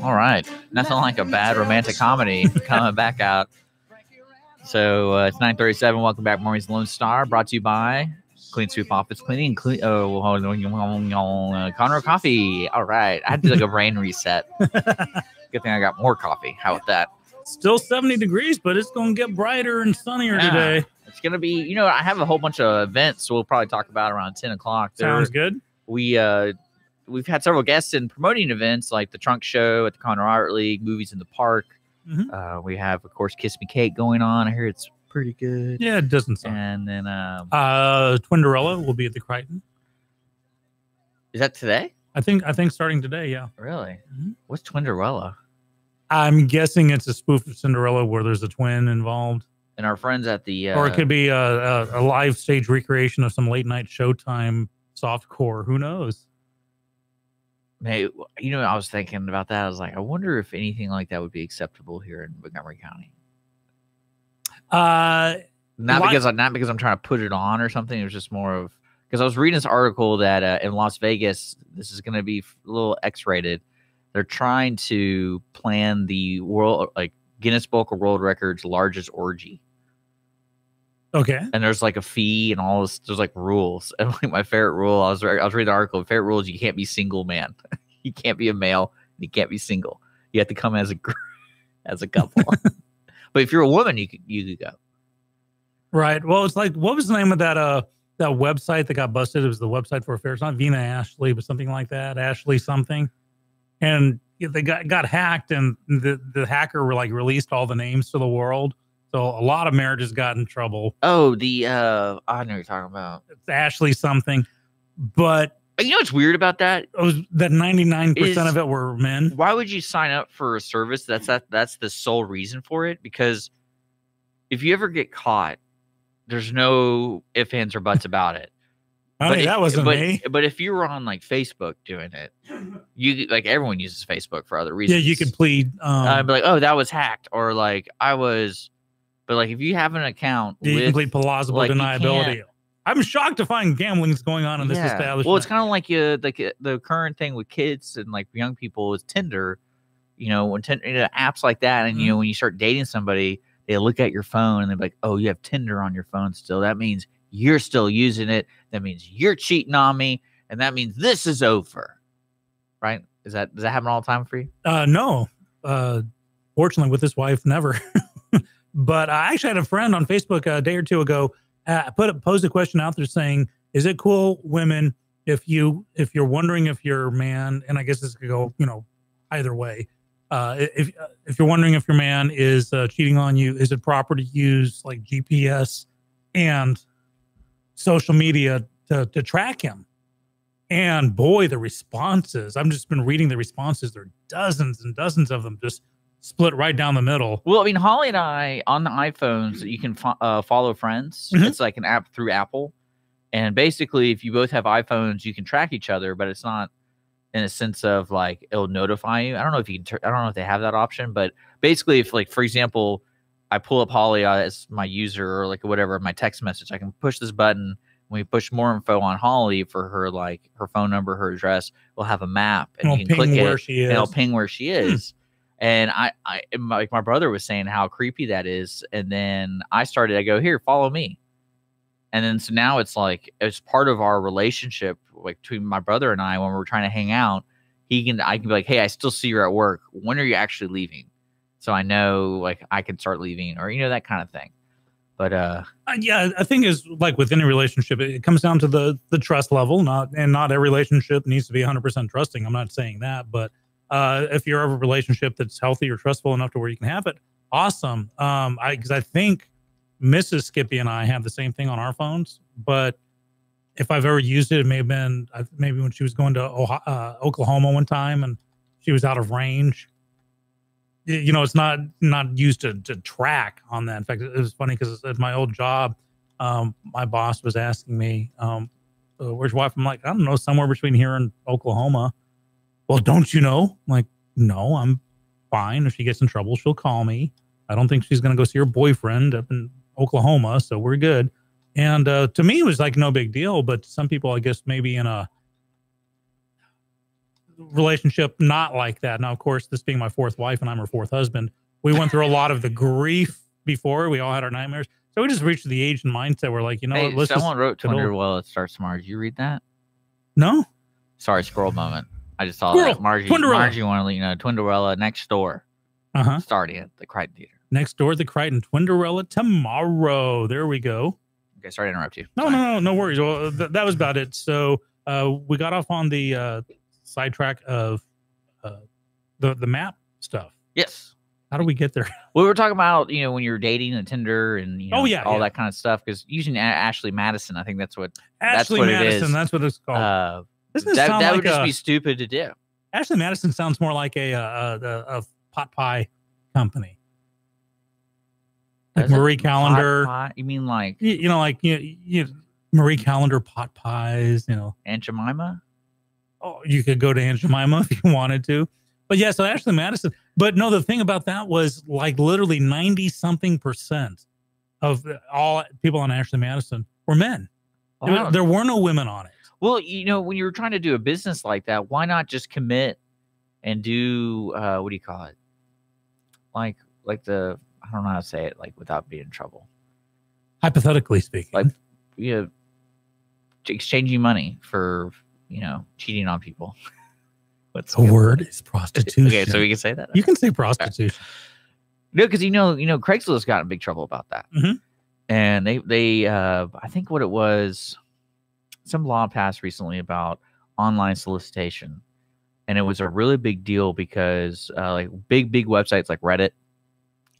All right. Nothing like a bad romantic comedy coming back out. So it's 9:37. Welcome back, Mornings Lone Star, brought to you by Clean Sweep Office Cleaning. Conroe Coffee. All right. I had to do like a brain reset. Good thing I got more coffee. How about that? Still 70 degrees, but it's going to get brighter and sunnier today. It's going to be, you know, I have a whole bunch of events we'll probably talk about around 10 o'clock. Sounds good. We've had several guests in promoting events like the Trunk Show at the Conroe Art League, Movies in the Park. Mm-hmm. We have, of course, Kiss Me Kate going on. I hear it's pretty good. Yeah, it doesn't suck. And then Twinderella will be at the Crichton. Is that today? I think starting today, yeah. Really? Mm-hmm. What's Twinderella? I'm guessing it's a spoof of Cinderella where there's a twin involved. And our friends at the... or it could be a live stage recreation of some late night Showtime softcore. Who knows? Hey, you know, I was thinking about that. I was like, I wonder if anything like that would be acceptable here in Montgomery County. Not because I'm trying to put it on or something. It was just more of because I was reading this article that in Las Vegas, this is going to be a little X-rated. They're trying to plan the world, like Guinness Book of World Records largest orgy. Okay. And there's like a fee and all this. There's like rules. And like my favorite rule, I was reading the article. The favorite rule is you can't be single man. You can't be a male. You can't be single. You have to come as a couple. But if you're a woman, you could go. Right. Well, it's like, what was the name of that website that got busted? It was the website for affairs. Not Vina Ashley, but something like that. Ashley something. And they got hacked, and the hacker like released all the names to the world. So a lot of marriages got in trouble. Oh, the I know what you're talking about. It's Ashley something, but you know what's weird about that? It was that 99% of it were men. Why would you sign up for a service that's the sole reason for it? Because if you ever get caught, there's no ifs, ands, or buts about it. That wasn't me. But if you were on like Facebook doing it, you like everyone uses Facebook for other reasons. Yeah, you could plead. I'd be like, oh, that was hacked, or like I was. But like if you have an account, you can plead plausible like, deniability. I'm shocked to find gambling's going on in this establishment. Well, it's kind of like the current thing with kids and like young people is Tinder. You know, when apps like that, and you know when you start dating somebody, they look at your phone and they're like, oh, you have Tinder on your phone still. That means you're still using it. That means you're cheating on me. And that means this is over. Right? Does that happen all the time for you? No. Fortunately, with this wife, never. But I actually had a friend on Facebook a day or two ago posed a question out there saying, is it cool, women, if you're wondering if your man, and I guess this could go, either way. If you're wondering if your man is cheating on you, is it proper to use like GPS and social media to track him? And boy, the responses, I've just been reading the responses. There are dozens and dozens of them just split right down the middle. Well, I mean, Holly and I on the iPhones, you can follow friends. It's like an app through Apple. And basically, if you both have iPhones, you can track each other, but it's not in a sense of like it'll notify you. I don't know if you can. I don't know if they have that option, but basically, if like for example, I pull up Holly as my user or like whatever my text message, I can push this button. When we push more info on Holly for her, like her phone number, her address, we'll have a map, and you can click it, and it'll ping where she is. And like my brother was saying how creepy that is, and then I go, here, follow me. And then so now it's like it's part of our relationship, like between my brother and I, when we're trying to hang out, I can be like, hey, I still see you at work. When are you actually leaving? So I know like I can start leaving, or that kind of thing. But yeah, I think is like with any relationship, it comes down to the trust level. Not every relationship needs to be 100% trusting. I'm not saying that, but if you're in a relationship that's healthy or trustful enough to where you can have it, awesome. Because I think Mrs. Skippy and I have the same thing on our phones, but if I've ever used it, it may have been maybe when she was going to Oklahoma one time and she was out of range. It's not used to track on that. In fact, it was funny because at my old job, my boss was asking me, where's your wife? I'm like, I don't know, somewhere between here and Oklahoma. Well, don't you know? I'm like, no, I'm fine. If she gets in trouble, she'll call me. I don't think she's going to go see her boyfriend up in Oklahoma, so we're good. And to me, it was like no big deal. But some people, I guess, maybe in a relationship not like that. Now, of course, this being my fourth wife and I'm her fourth husband, we went through a lot of the grief before. We all had our nightmares. So we just reached the age and mindset where like, hey, someone wrote Twinderella starts tomorrow. Did you read that? No. Sorry, squirrel moment. I just saw that. Margie wanted to let you know, Twinderella next door. Starting at the Crichton Theater. Next door at the Crichton. Twinderella tomorrow. There we go. Okay, sorry to interrupt you. No worries. Well, that was about it. So we got off on the sidetrack of the map stuff. Yes. How do we get there? We were talking about, when you're dating and Tinder and all that kind of stuff. Because using Ashley Madison, I think that's what Ashley Madison. That's what it's called. That would just be stupid to do. Ashley Madison sounds more like a pot pie company. Like Marie Callender. You mean like Marie Callender pot pies, Aunt Jemima? Oh, you could go to Aunt Jemima if you wanted to. But yeah, so Ashley Madison. But no, the thing about that was like literally 90-something% of all people on Ashley Madison were men. There were no women on it. Well, when you're trying to do a business like that, why not just commit and do what do you call it? Like the I don't know how to say it without being in trouble. Hypothetically speaking, exchanging money for cheating on people. What's the word is prostitution. Okay, so we can say that. You can say prostitution. No, because Craigslist got in big trouble about that, and they I think what it was. Some law passed recently about online solicitation, and it was a really big deal because big websites like Reddit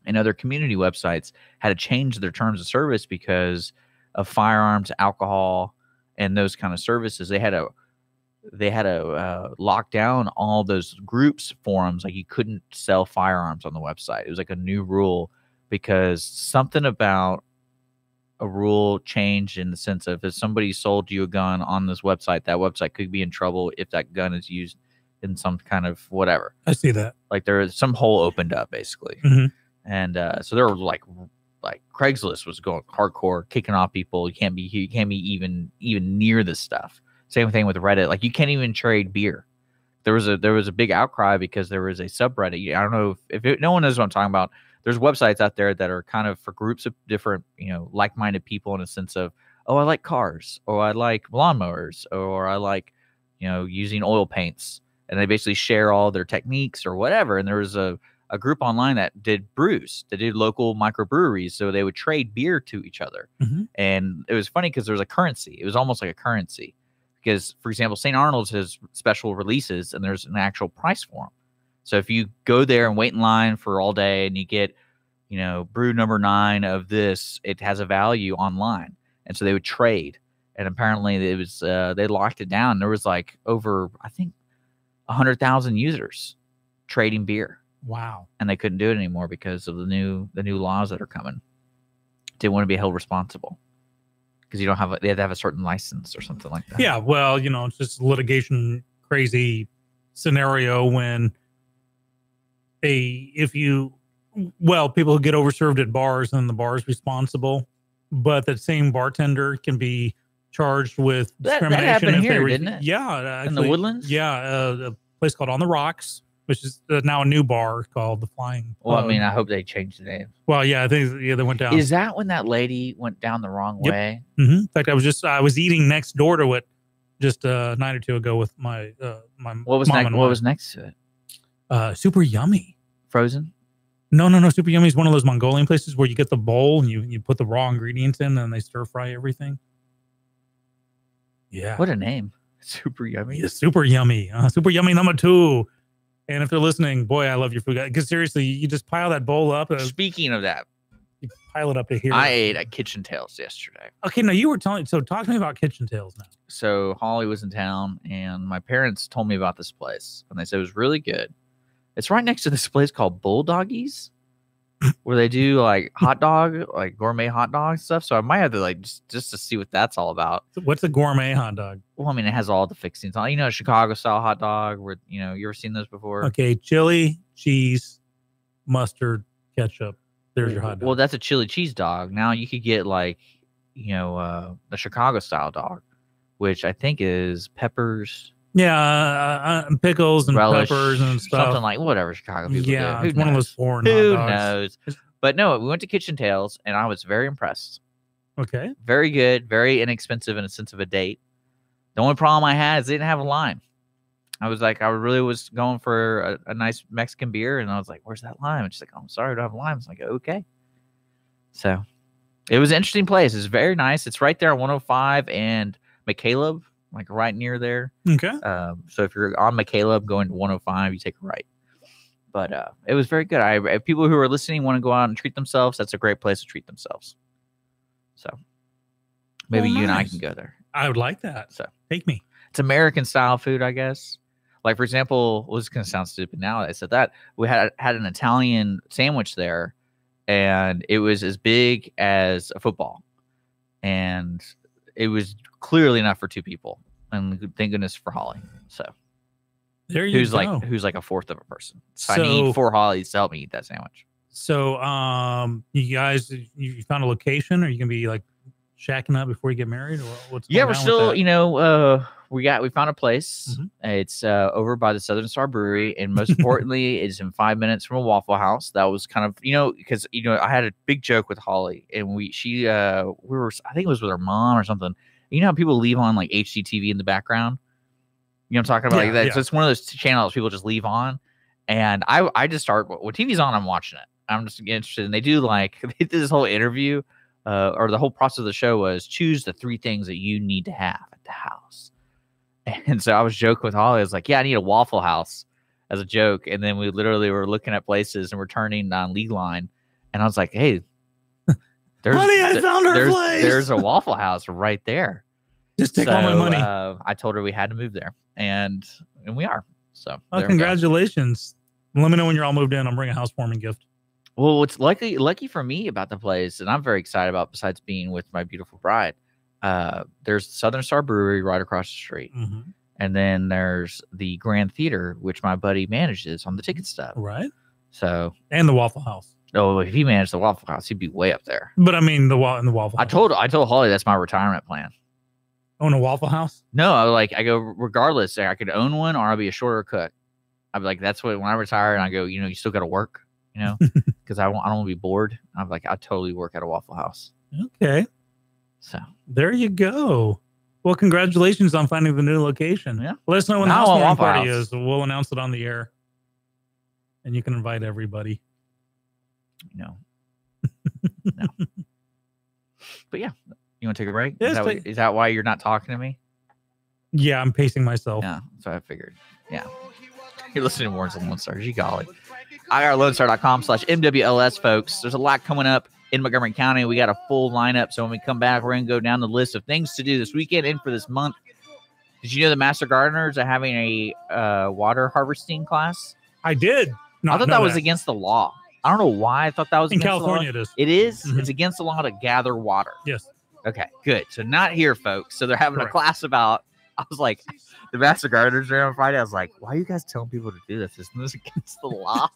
and other community websites had to change their terms of service because of firearms, alcohol, and those kind of services. They had to lock down all those groups forums. Like, you couldn't sell firearms on the website. It was like a new rule because something about a rule changed in the sense of if somebody sold you a gun on this website, that website could be in trouble if that gun is used in some kind of whatever. I see that. Like, there is some hole opened up basically. Mhm. And so there were like Craigslist was going hardcore, kicking off people. You can't be even near this stuff. Same thing with Reddit. Like, you can't even trade beer. There was a big outcry because there was a subreddit. I don't know if no one knows what I'm talking about. There's websites out there that are kind of for groups of different, like-minded people in a sense of, oh, I like cars, or I like lawnmowers, or I like, using oil paints, and they basically share all their techniques or whatever. And there was a group online that did brews, that did local microbreweries, so they would trade beer to each other. Mhm. And it was funny because there was a currency. It was almost like a currency because, for example, St. Arnold's has special releases, and there's an actual price for them. So if you go there and wait in line for all day and you get, brew number 9 of this, it has a value online. And so they would trade. And apparently it was, they locked it down. There was like over, I think, 100,000 users trading beer. Wow. And they couldn't do it anymore because of the new laws that are coming. Didn't want to be held responsible because they have to have a certain license or something like that. Yeah. Well, it's just litigation crazy scenario when people who get overserved at bars and the bar is responsible, but that same bartender can be charged with discrimination. That happened if here, they didn't it? Yeah. Actually, in the Woodlands? Yeah. A place called On the Rocks, which is now a new bar called the Flying. Well, I mean, I hope they changed the name. Well, yeah, I think they went down. Is that when that lady went down the wrong way? Mm-hmm. In fact, I was eating next door to it just a night or two ago with my What was mom next? and What wife. was next to it? Super Yummy. Frozen? No. Super Yummy is one of those Mongolian places where you get the bowl and you put the raw ingredients in and they stir fry everything. Yeah. What a name. Super Yummy. Yeah, Super Yummy. Super Yummy number 2. And if they're listening, boy, I love your food. Because seriously, you just pile that bowl up. Speaking of that, you pile it up to here. I ate at Kitchen Tales yesterday. Okay, now you were telling. So talk to me about Kitchen Tales now. So Holly was in town, and my parents told me about this place, and they said it was really good. It's right next to this place called Bulldoggies, where they do like gourmet hot dog stuff. So I might have to just to see what that's all about. What's a gourmet hot dog? Well, I mean, it has all the fixings on. A Chicago style hot dog. Where you ever seen those before? Okay, chili, cheese, mustard, ketchup. There's your hot dog. Well, that's a chili cheese dog. Now you could get the Chicago style dog, which I think is peppers. Yeah, pickles and relish, peppers and stuff. Something like whatever Chicago people yeah, do. It's one of those foreign Who hot dogs. knows? But no, we went to Kitchen Tales, and I was very impressed. Okay. Very good, very inexpensive in a sense of a date. The only problem I had is they didn't have a lime. I really was going for a nice Mexican beer, and I was like, where's that lime? And she's like, oh, I'm sorry, I don't have a lime. I was like, okay. So it was an interesting place. It's very nice. It's right there on 105 and McCaleb, like right near there. Okay. So if you're on McCaleb going to 105, you take a right. But it was very good. If people who are listening want to go out and treat themselves, that's a great place to treat themselves. So maybe you and I can go there. I would like that. So take me. It's American style food, I guess. Like, for example, this is going to sound stupid now that I said that. We had an Italian sandwich there, and it was as big as a football. And it was clearly enough for 2 people. And thank goodness for Holly. So there you go. Who's like a fourth of a person. So I need 4 Hollies to help me eat that sandwich. So you guys, you found a location, or you can be like shacking up before you get married, or what's going Yeah, on we're with still, that? we found a place. Mm-hmm. It's over by the Southern Star Brewery, and most importantly, it's in 5 minutes from a Waffle House. That was kind of, because I had a big joke with Holly, and I think it was with her mom or something. You know how people leave on like HGTV in the background? You know what I'm talking about? Yeah, like that. yeah. So it's one of those channels people just leave on, and I just start when TV's on, I'm watching it. I'm just interested, and they do they did this whole interview. Or the whole process of the show was choose the 3 things that you need to have at the house. And so I was joking with Holly. I was like, yeah, I need a Waffle House as a joke. And then we literally were looking at places, and we're turning on League Line. And I was like, hey, Honey, I found our place. There's a Waffle House right there. Just take all my money. I told her we had to move there, and we are. So, congratulations. Let me know when you're all moved in. I'm bringing a housewarming gift. Well, what's lucky for me about the place, and I'm very excited about, besides being with my beautiful bride, there's Southern Star Brewery right across the street. Mm-hmm. And then there's the Grand Theater, which my buddy manages on the ticket stub. Right. So, and the Waffle House. Oh, if he managed the Waffle House, he'd be way up there. But I mean, in the Waffle House. I told Holly that's my retirement plan. Own a Waffle House? No, I go, regardless, I could own one or I'll be a shorter cook. I'd be like, that's what, when I retire, and I go, you still got to work, because I don't want to be bored. I'm like, I totally work at a Waffle House. Okay. So there you go. Well, congratulations on finding the new location. Yeah. Let us know when the housewarming party is. We'll announce it on the air. And you can invite everybody. No. But yeah. You want to take a break? Yeah, is that why you're not talking to me? Yeah, I'm pacing myself. Yeah, that's what I figured. Yeah. You're listening to Mornings with Lone Star. You golly. IRLoneStar.com/MWLS, folks. There's a lot coming up in Montgomery County. We got a full lineup. So when we come back, we're going to go down the list of things to do this weekend and for this month. Did you know the Master Gardeners are having a water harvesting class? I did. I thought that was against the law. I don't know why I thought that was in against California. The law. It is. Mm-hmm. It's against the law to gather water. Yes. Okay, good. So not here, folks. So they're having a class about. I was like, the Master Gardeners are on Friday. I was like, why are you guys telling people to do this? Isn't this against the law?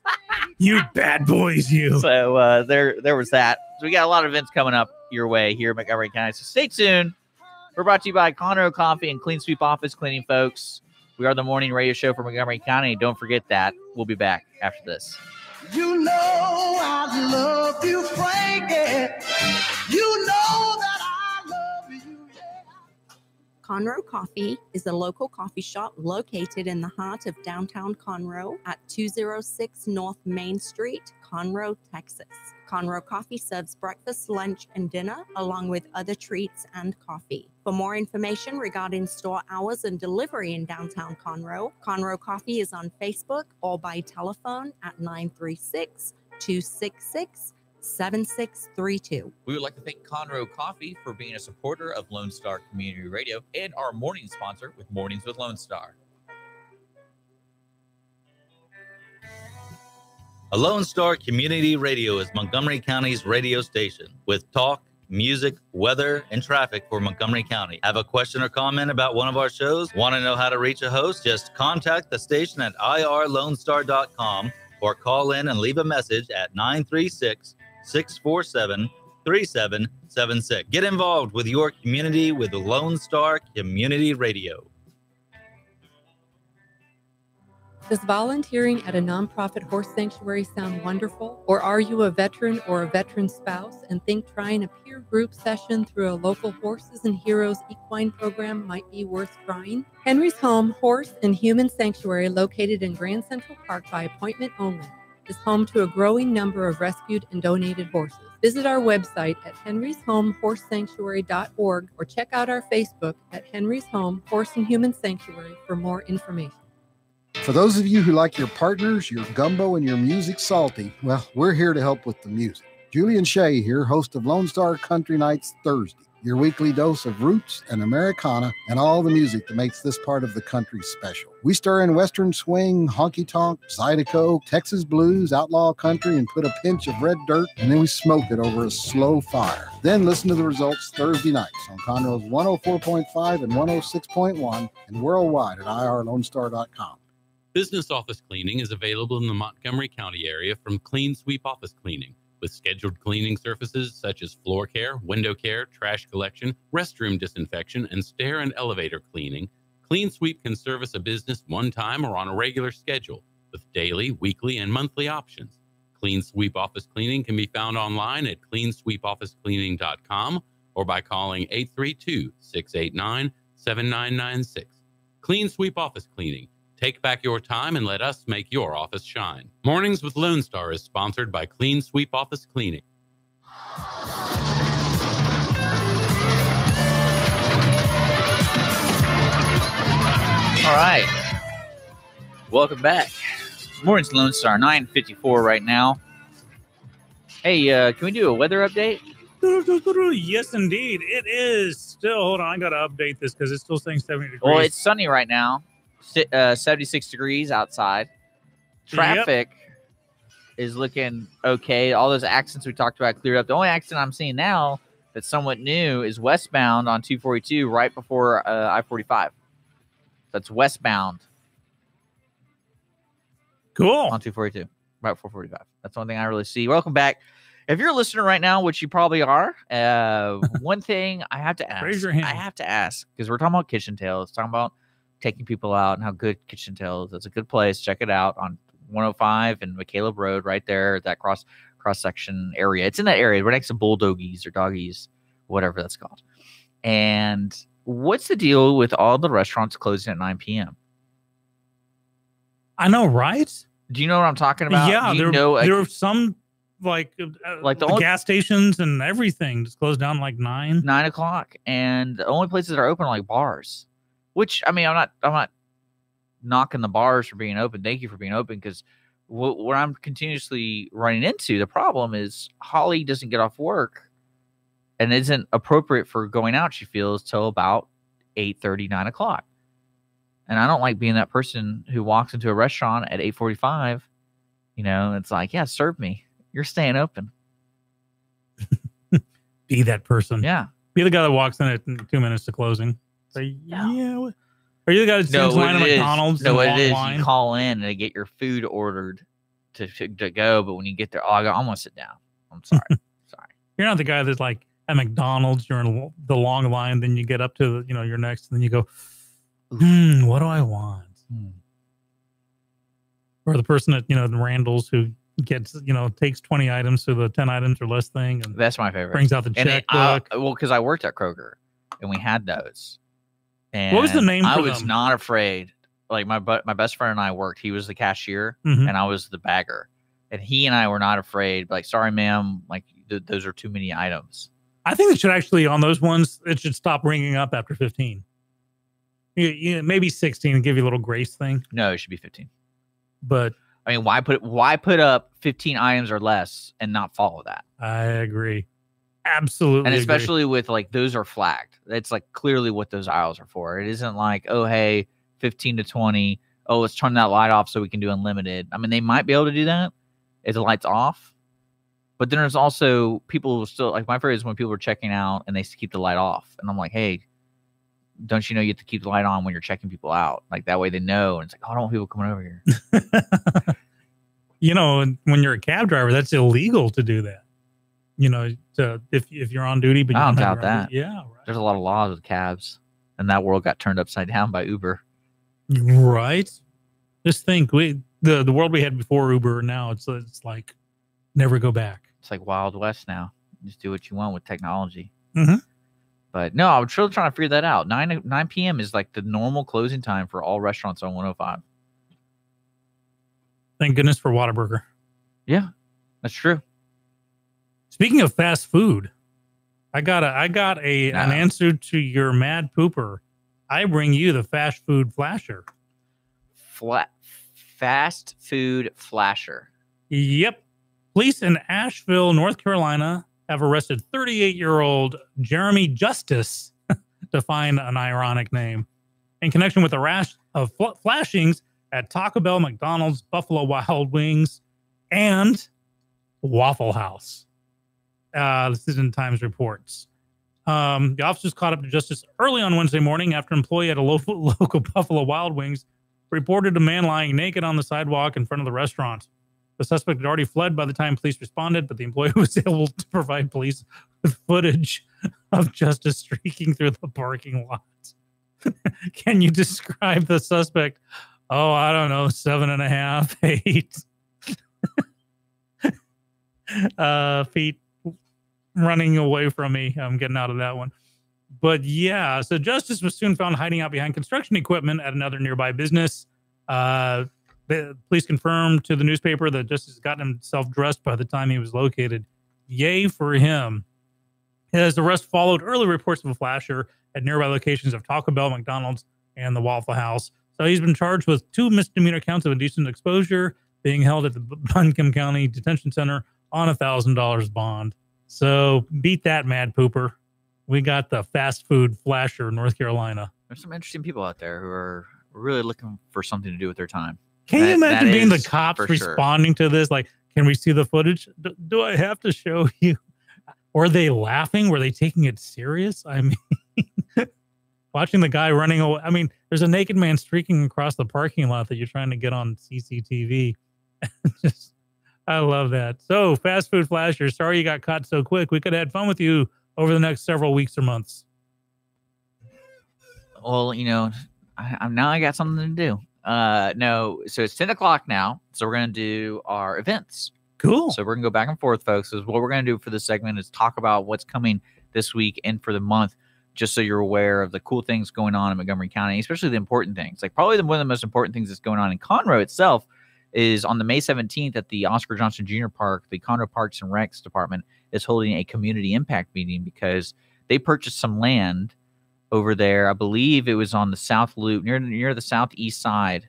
You bad boys, you. So there was that. So we got a lot of events coming up your way here in Montgomery County. So stay tuned. We're brought to you by Conroe Coffee and Clean Sweep Office Cleaning, folks. We are the morning radio show for Montgomery County. Don't forget that. We'll be back after this. You know I love you, Frankie. You know that I love you. Conroe Coffee is a local coffee shop located in the heart of downtown Conroe at 206 North Main Street, Conroe, Texas. Conroe Coffee serves breakfast, lunch, and dinner, along with other treats and coffee. For more information regarding store hours and delivery in downtown Conroe, Conroe Coffee is on Facebook or by telephone at 936-266-7632. We would like to thank Conroe Coffee for being a supporter of Lone Star Community Radio and our morning sponsor with Mornings with Lone Star. A Lone Star Community Radio is Montgomery County's radio station with talk, music, weather, and traffic for Montgomery County. Have a question or comment about one of our shows? Want to know how to reach a host? Just contact the station at irlonestar.com or call in and leave a message at 936-647-3776. Get involved with your community with Lone Star Community Radio. Does volunteering at a nonprofit horse sanctuary sound wonderful? Or are you a veteran or a veteran spouse and think trying a peer group session through a local Horses and Heroes equine program might be worth trying? Henry's Home Horse and Human Sanctuary, located in Grand Central Park by appointment only, is home to a growing number of rescued and donated horses. Visit our website at henryshomehorsesanctuary.org or check out our Facebook at Henry's Home Horse and Human Sanctuary for more information. For those of you who like your partners, your gumbo, and your music salty, well, we're here to help with the music. Julian Shea here, host of Lone Star Country Nights Thursday, your weekly dose of roots and Americana and all the music that makes this part of the country special. We stir in Western swing, honky-tonk, Zydeco, Texas blues, outlaw country, and put a pinch of red dirt, and then we smoke it over a slow fire. Then listen to the results Thursday nights on Conroe's 104.5 and 106.1 and worldwide at irlonestar.com. Business office cleaning is available in the Montgomery County area from Clean Sweep Office Cleaning, with scheduled cleaning services such as floor care, window care, trash collection, restroom disinfection, and stair and elevator cleaning. Clean Sweep can service a business one time or on a regular schedule, with daily, weekly, and monthly options. Clean Sweep Office Cleaning can be found online at cleansweepofficecleaning.com or by calling 832-689-7996. Clean Sweep Office Cleaning. Take back your time and let us make your office shine. Mornings with Lone Star is sponsored by Clean Sweep Office Cleaning. All right. Welcome back. Mornings with Lone Star, 9:54 right now. Hey, can we do a weather update? Yes, indeed. It is still. Hold on, I got to update this because it's still saying 70 degrees. Well, it's sunny right now. 76 degrees outside. Traffic is looking okay. All those accidents we talked about cleared up. The only accident I'm seeing now that's somewhat new is westbound on 242 right before I-45. That's westbound. Cool. On 242, right before 45. That's the only thing I really see. Welcome back. If you're a listener right now, which you probably are, one thing I have to ask. Raise your hand. I have to ask, because we're talking about Kitchen Tales, talking about taking people out and how good Kitchen Tales. It's a good place. Check it out on 105 and McCaleb Road, right there, that cross section area. It's in that area. We're next to Bulldoggies or Doggies, whatever that's called. And what's the deal with all the restaurants closing at 9 p.m.? I know, right? Do you know what I'm talking about? Yeah, there are some like the only gas stations and everything just closed down like 9 o'clock, and the only places that are open are like bars. Which, I mean, I'm not knocking the bars for being open. Thank you for being open, because what I'm continuously running into, the problem is Holly doesn't get off work and isn't appropriate for going out, she feels, till about 8:30, 9 o'clock. And I don't like being that person who walks into a restaurant at 8:45. You know, it's like, yeah, serve me. You're staying open. Be that person. Yeah. Be the guy that walks in at 2 minutes to closing. Say, yeah. Are you the guy that stands in line at McDonald's? No, what it is, line? you call in and get your food ordered to go, but when you get there, I'm going to sit down. I'm sorry. You're not the guy that's like at McDonald's, you're in the long line, then you get up to your next, and then you go, what do I want? Or the person at the Randall's who gets takes 20 items to the 10 items or less thing, and that's my favorite. Brings out the checkbook. Well, because I worked at Kroger and we had those. And what was the name? I was not afraid. Like my best friend and I worked. He was the cashier and I was the bagger, and he and I were not afraid. Like, sorry, ma'am, like those are too many items. I think it should actually, on those ones, it should stop ringing up after 15. Maybe 16 and give you a little grace thing. No, it should be 15. But I mean, why put up 15 items or less and not follow that? I agree. Absolutely. And especially with like, those are flagged. It's like clearly what those aisles are for. It isn't like, oh, hey, 15 to 20. Oh, let's turn that light off so we can do unlimited. I mean, they might be able to do that if the light's off. But then there's also people who still, like, my favorite is when people are checking out and they keep the light off. And I'm like, hey, don't you know you have to keep the light on when you're checking people out? Like, that way they know. And it's like, oh, I don't want people coming over here. When you're a cab driver, that's illegal to do that. If you're on duty, but I don't you doubt that. Yeah, right. There's a lot of laws with cabs, and that world got turned upside down by Uber. Right. Just think, the world we had before Uber, now it's like never go back. It's like Wild West now. Just do what you want with technology. Mm-hmm. But no, I'm still trying to figure that out. 9 p.m. is like the normal closing time for all restaurants on 105. Thank goodness for Whataburger. Yeah, that's true. Speaking of fast food, I got an answer to your mad pooper. I bring you the fast food flasher. Fast food flasher. Yep. Police in Asheville, North Carolina, have arrested 38-year-old Jeremy Justice, to find an ironic name, in connection with a rash of flashings at Taco Bell, McDonald's, Buffalo Wild Wings, and Waffle House. This is in Times reports. The officers caught up to Justice early on Wednesday morning after an employee at a local Buffalo Wild Wings reported a man lying naked on the sidewalk in front of the restaurant. The suspect had already fled by the time police responded, but the employee was able to provide police with footage of Justice streaking through the parking lot. Can you describe the suspect? Oh, I don't know, 7.5, 8 feet running away from me. I'm getting out of that one. But yeah, so Justice was soon found hiding out behind construction equipment at another nearby business. The police confirmed to the newspaper that Justice had gotten himself dressed by the time he was located. Yay for him. His arrest followed early reports of a flasher at nearby locations of Taco Bell, McDonald's, and the Waffle House. So he's been charged with 2 misdemeanor counts of indecent exposure, being held at the Buncombe County Detention Center on $1,000 bond. So beat that, Mad Pooper. We got the fast food flasher, North Carolina. There's some interesting people out there who are really looking for something to do with their time. Can you imagine being the is cops for sure. responding to this? Like, can we see the footage? Do I have to show you? Were they laughing? Were they taking it serious? I mean, watching the guy running away. I mean, there's a naked man streaking across the parking lot that you're trying to get on CCTV. Just, I love that. So, fast food flasher, sorry you got caught so quick. We could have had fun with you over the next several weeks or months. Well, you know, I'm now I got something to do. No, so it's 10 o'clock now. So we're going to do our events. Cool. So we're going to go back and forth, folks. So what we're going to do for this segment is talk about what's coming this week and for the month, just so you're aware of the cool things going on in Montgomery County, especially the important things. Like probably one of the most important things that's going on in Conroe itself is on the May 17th at the Oscar Johnson Jr. Park, the Conroe Parks and Recs Department is holding a community impact meeting because they purchased some land over there. I believe it was on the South Loop, near the southeast side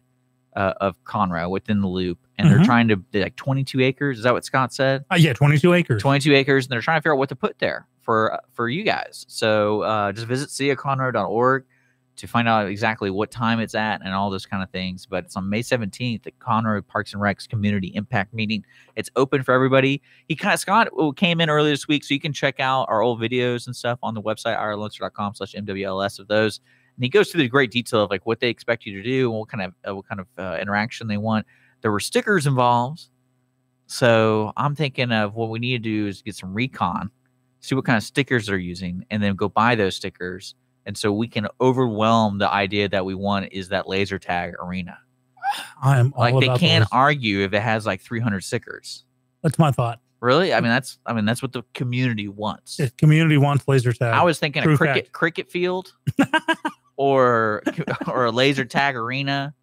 of Conroe, within the loop. And they're trying to, like 22 acres. Is that what Scott said? Yeah, 22 acres. 22 acres. And they're trying to figure out what to put there for you guys. So just visit cityofconroe.org to find out exactly what time it's at and all those kind of things. But it's on May 17th at Conroe Parks and Recs Community Impact Meeting. It's open for everybody. Scott came in earlier this week, so you can check out our old videos and stuff on the website, irlonestar.com/MWLS of those. And he goes through the great detail of like what they expect you to do and what kind of interaction they want. There were stickers involved. So I'm thinking of what we need to do is get some recon, see what kind of stickers they're using, and then go buy those stickers. And so we can overwhelm the idea that we want is that laser tag arena. I'm all like they about can't those. argue if it has like 300 stickers. That's my thought. Really? I mean, that's what the community wants. If community wants laser tag. I was thinking True a fact. cricket field or a laser tag arena.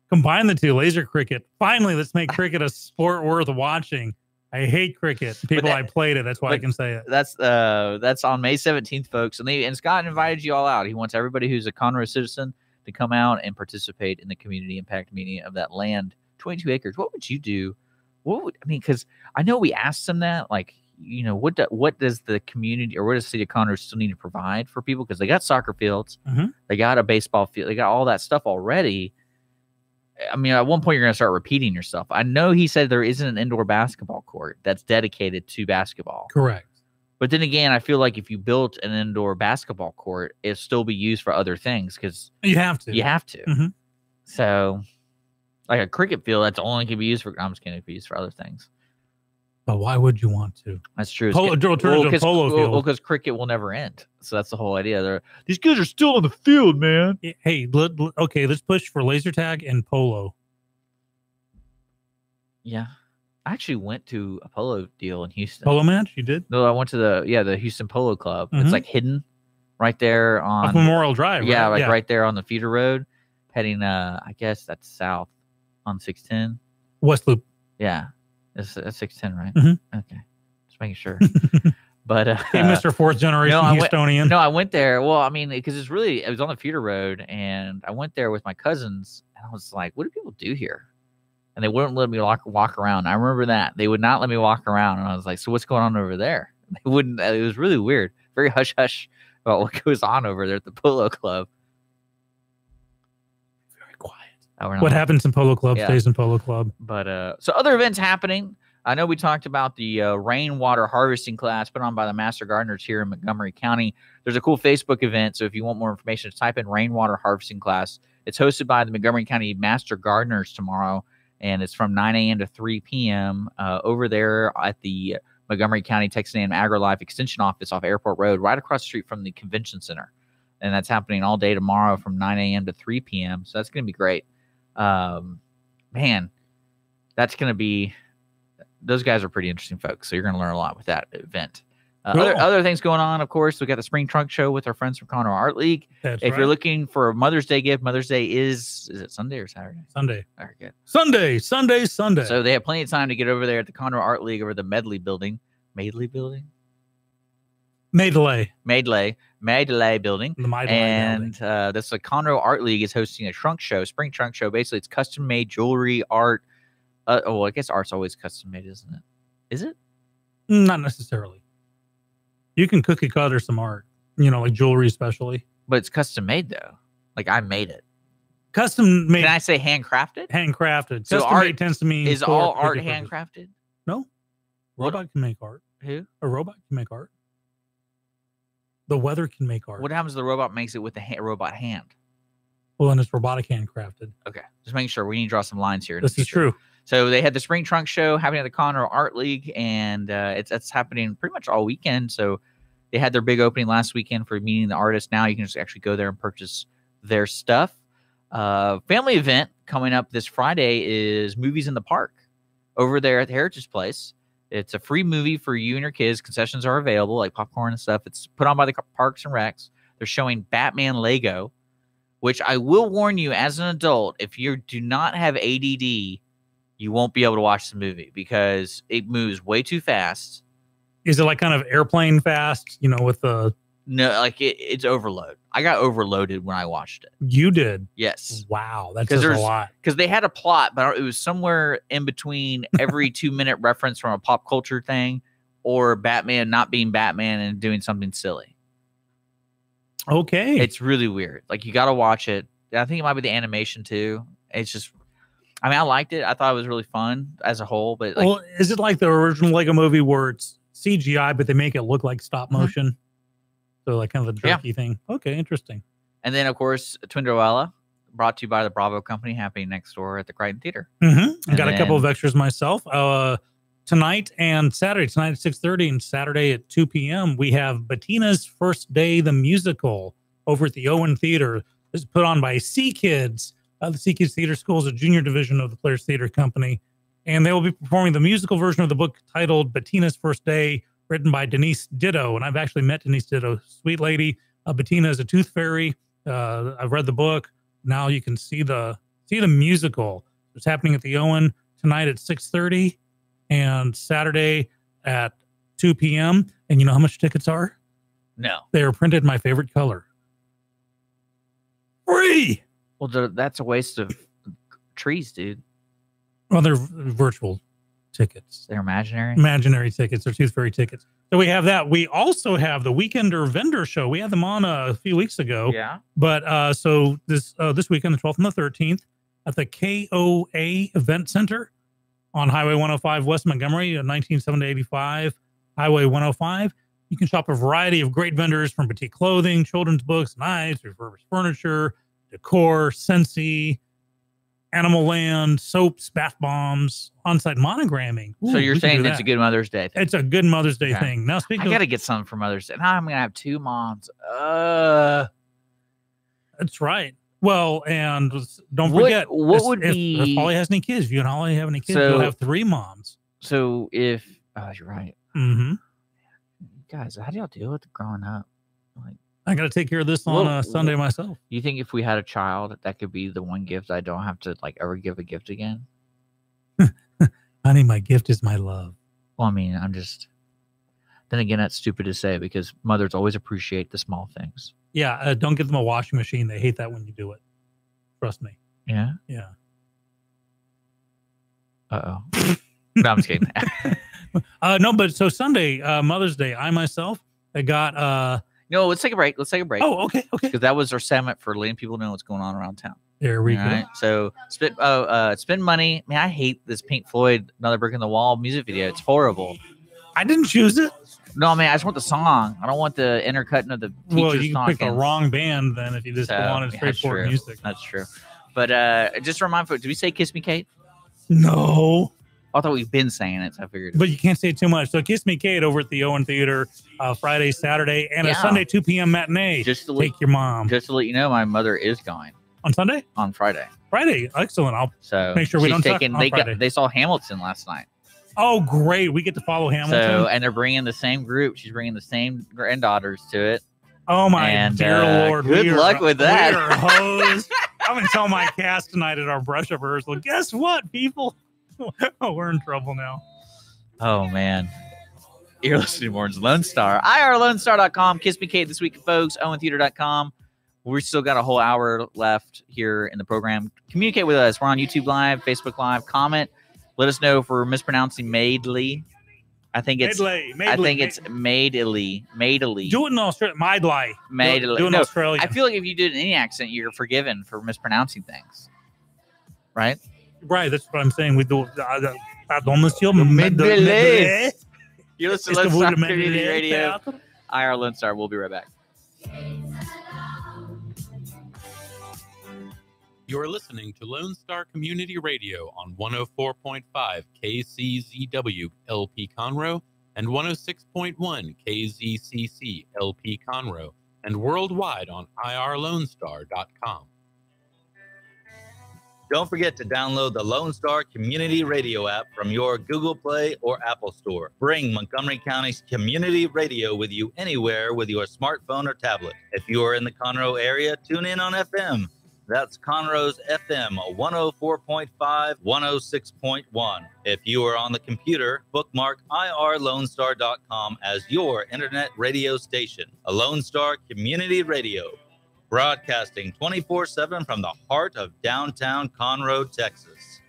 Combine the two, laser cricket. Finally, let's make cricket a sport worth watching. I hate cricket. People, I played it. That's why I can say it. That's on May 17th, folks. And Scott invited you all out. He wants everybody who's a Conroe citizen to come out and participate in the community impact meeting of that land, 22 acres. What would you do? Because I know we asked them that, like, you know, what does the community or what does the city of Conroe still need to provide for people? Because they got soccer fields, they got a baseball field, they got all that stuff already. I mean, at one point you're going to start repeating yourself. I know he said there isn't an indoor basketball court that's dedicated to basketball. Correct. But then again, I feel like if you built an indoor basketball court, it'd still be used for other things because you have to. You have to. So, like a cricket field, that's only can be used for. I'm just kidding. It can be used for other things. But why would you want to? That's true. Polo field. Because cricket will never end. So that's the whole idea. These guys are still on the field, man. Hey, okay, let's push for laser tag and polo. Yeah. I actually went to a polo deal in Houston. Polo match? You did? No, I went to the Houston Polo Club. It's like hidden right there on Off Memorial Drive. Yeah, right? right there on the feeder road, heading I guess that's south on 610. West Loop. Yeah. That's 610, right? Okay. Just making sure. But hey, Mr. Fourth Generation Houstonian. No, I went there. Well, I mean, because it was on the feeder road, and I went there with my cousins, and I was like, what do people do here? And they wouldn't let me walk around. I remember that. They would not let me walk around, and I was like, so what's going on over there? They wouldn't. It was really weird. Very hush-hush about what goes on over there at the Polo Club. Very quiet. What happens in Polo Club stays in Polo Club. But so other events happening. I know we talked about the rainwater harvesting class put on by the Master Gardeners here in Montgomery County. There's a cool Facebook event, so if you want more information, just type in rainwater harvesting class. It's hosted by the Montgomery County Master Gardeners tomorrow, and it's from 9 a.m. to 3 p.m. Over there at the Montgomery County Texas A&M AgriLife Extension Office off Airport Road, right across the street from the Convention Center. And that's happening all day tomorrow from 9 a.m. to 3 p.m., so that's going to be great. Man, that's going to be... Those guys are pretty interesting folks, so you're going to learn a lot with that event. Cool. Other things going on, of course, we got the Spring Trunk Show with our friends from Conroe Art League. If you're looking for a Mother's Day gift, Mother's Day is it Sunday or Saturday? Sunday. All right, good. Sunday. So they have plenty of time to get over there at the Conroe Art League over the Medley building. Madeley building? Madeley building. And that's the Conroe Art League is hosting a trunk show, Spring Trunk Show. Basically, it's custom-made jewelry, art. I guess art's always custom made, isn't it? Is it? Not necessarily. You can cookie cutter some art, like jewelry especially. But it's custom made though. Like I made it. Custom made. Can I say handcrafted? Handcrafted. So custom art made tends to mean is all art handcrafted? No. Robot can make art. Who? A robot can make art. The weather can make art. What happens if the robot makes it with the robot hand? Well, then it's robotic handcrafted. Okay. Just making sure. We need to draw some lines here. This is true. So they had the Spring Trunk Show happening at the Conroe Art League, and it's happening pretty much all weekend. So they had their big opening last weekend for meeting the artists. Now you can just actually go there and purchase their stuff. Family event coming up this Friday is Movies in the Park over there at the Heritage Place. It's a free movie for you and your kids. Concessions are available, like popcorn and stuff. It's put on by the Parks and Recs. They're showing Batman Lego, which I will warn you as an adult, if you do not have ADD, you won't be able to watch the movie because it moves way too fast. Is it like kind of airplane fast, with the... No, like it's overload. I got overloaded when I watched it. You did? Yes. Wow, that says a lot. Because they had a plot, but it was somewhere in between every 2-minute reference from a pop culture thing or Batman not being Batman and doing something silly. Okay. It's really weird. Like, you got to watch it. I think it might be the animation, too. It's just... I mean, I liked it. I thought it was really fun as a whole. But well, is it like the original Lego movie where it's CGI, but they make it look like stop motion? So like kind of a jerky thing. Okay, interesting. And then, of course, Twinderella, brought to you by the Bravo Company, happening next door at the Crichton Theater. I got a couple of extras myself. Tonight and Saturday. Tonight at 6:30 and Saturday at 2 p.m. we have Bettina's First Day, the musical, over at the Owen Theater. This is put on by Sea Kids. The Sea Kids Theater School is a junior division of the Players Theater Company. And they will be performing the musical version of the book titled Bettina's First Day, written by Denise Ditto. And I've actually met Denise Ditto. Sweet lady. Bettina is a tooth fairy. I've read the book. Now you can see the musical. It's happening at the Owen tonight at 6:30 and Saturday at 2 p.m. And you know how much tickets are? No. They are printed my favorite color. Free! Well, that's a waste of trees, dude. Well, they're virtual tickets. They're imaginary? Imaginary tickets. They're tooth fairy tickets. So we have that. We also have the Weekender Vendor Show. We had them on a few weeks ago. Yeah. But so this weekend, the 12th and the 13th, at the KOA Event Center on Highway 105 West Montgomery, 1970 to 85, Highway 105. You can shop a variety of great vendors from boutique clothing, children's books, knives, refurbished furniture, decor, Scentsy, Animal Land, soaps, bath bombs, on-site monogramming. So you're saying it's a good Mother's Day thing? It's a good Mother's Day thing. Now, I got to get something for Mother's Day. Now I'm going to have two moms. That's right. Well, and don't forget, if Holly has any kids, if you and Holly have any kids, you'll have three moms. So if, you're right. Mm-hmm. Guys, how do y'all deal with growing up? Like, I got to take care of this on a Sunday myself. You think if we had a child, that could be the one gift I don't have to ever give a gift again? Honey, my gift is my love. Well, I mean, then again, that's stupid to say because mothers always appreciate the small things. Yeah, don't give them a washing machine. They hate that when you do it. Trust me. Yeah? Yeah. Uh-oh. No, I'm just kidding. No, but so Sunday, Mother's Day, I got... No, let's take a break. Oh, okay. Because that was our segment for letting people know what's going on around town. There we go. Right? So, Spend Money. Man, I hate this Pink Floyd Another Brick in the Wall music video. It's horrible. I didn't choose it. No, man, I just want the song. I don't want the intercutting of the teacher's Well, you can pick the wrong band then if you just wanted straightforward music. That's true. But just to remind folks, did we say Kiss Me Kate? No. I thought we've been saying it, so I figured. But you can't say too much. So Kiss Me Kate over at the Owen Theater, Friday, Saturday, and a Sunday 2 p.m. matinee. Take your mom. Just to let you know, my mother is going. On Sunday? On Friday. Friday. Excellent. I'll make sure we don't talk on Friday. They saw Hamilton last night. Oh, great. We get to follow Hamilton. So, and they're bringing the same group. She's bringing the same granddaughters to it. Oh, my dear Lord. Good luck with that. We are hosed. I'm going to tell my cast tonight at our brush-up rehearsal, guess what, people? Oh, we're in trouble now. Oh, man. You're listening to Morning's Lone Star. IRLoneStar.com. Kiss Me Kate this week, folks. OwenTheater.com. We still got a whole hour left here in the program. Communicate with us. We're on YouTube Live, Facebook Live. Comment. Let us know if we're mispronouncing Maidley. I think it's Madeley. Do it in Australia. Madeley. Madeley. Do it in Australia. I feel like if you do it in any accent, you're forgiven for mispronouncing things. Right? Right. That's what I'm saying. We do. Pardon, monsieur. You're listening to Lone Star Community Radio. IR Lone Star. We'll be right back. You're listening to Lone Star Community Radio on 104.5 KCZW LP Conroe and 106.1 KZCC LP Conroe and worldwide on irlonestar.com. Don't forget to download the Lone Star Community Radio app from your Google Play or Apple Store. Bring Montgomery County's community radio with you anywhere with your smartphone or tablet. If you are in the Conroe area, tune in on FM. That's Conroe's FM 104.5, 106.1. If you are on the computer, bookmark irlonestar.com as your internet radio station. A Lone Star Community Radio, broadcasting 24/7 from the heart of downtown Conroe, Texas.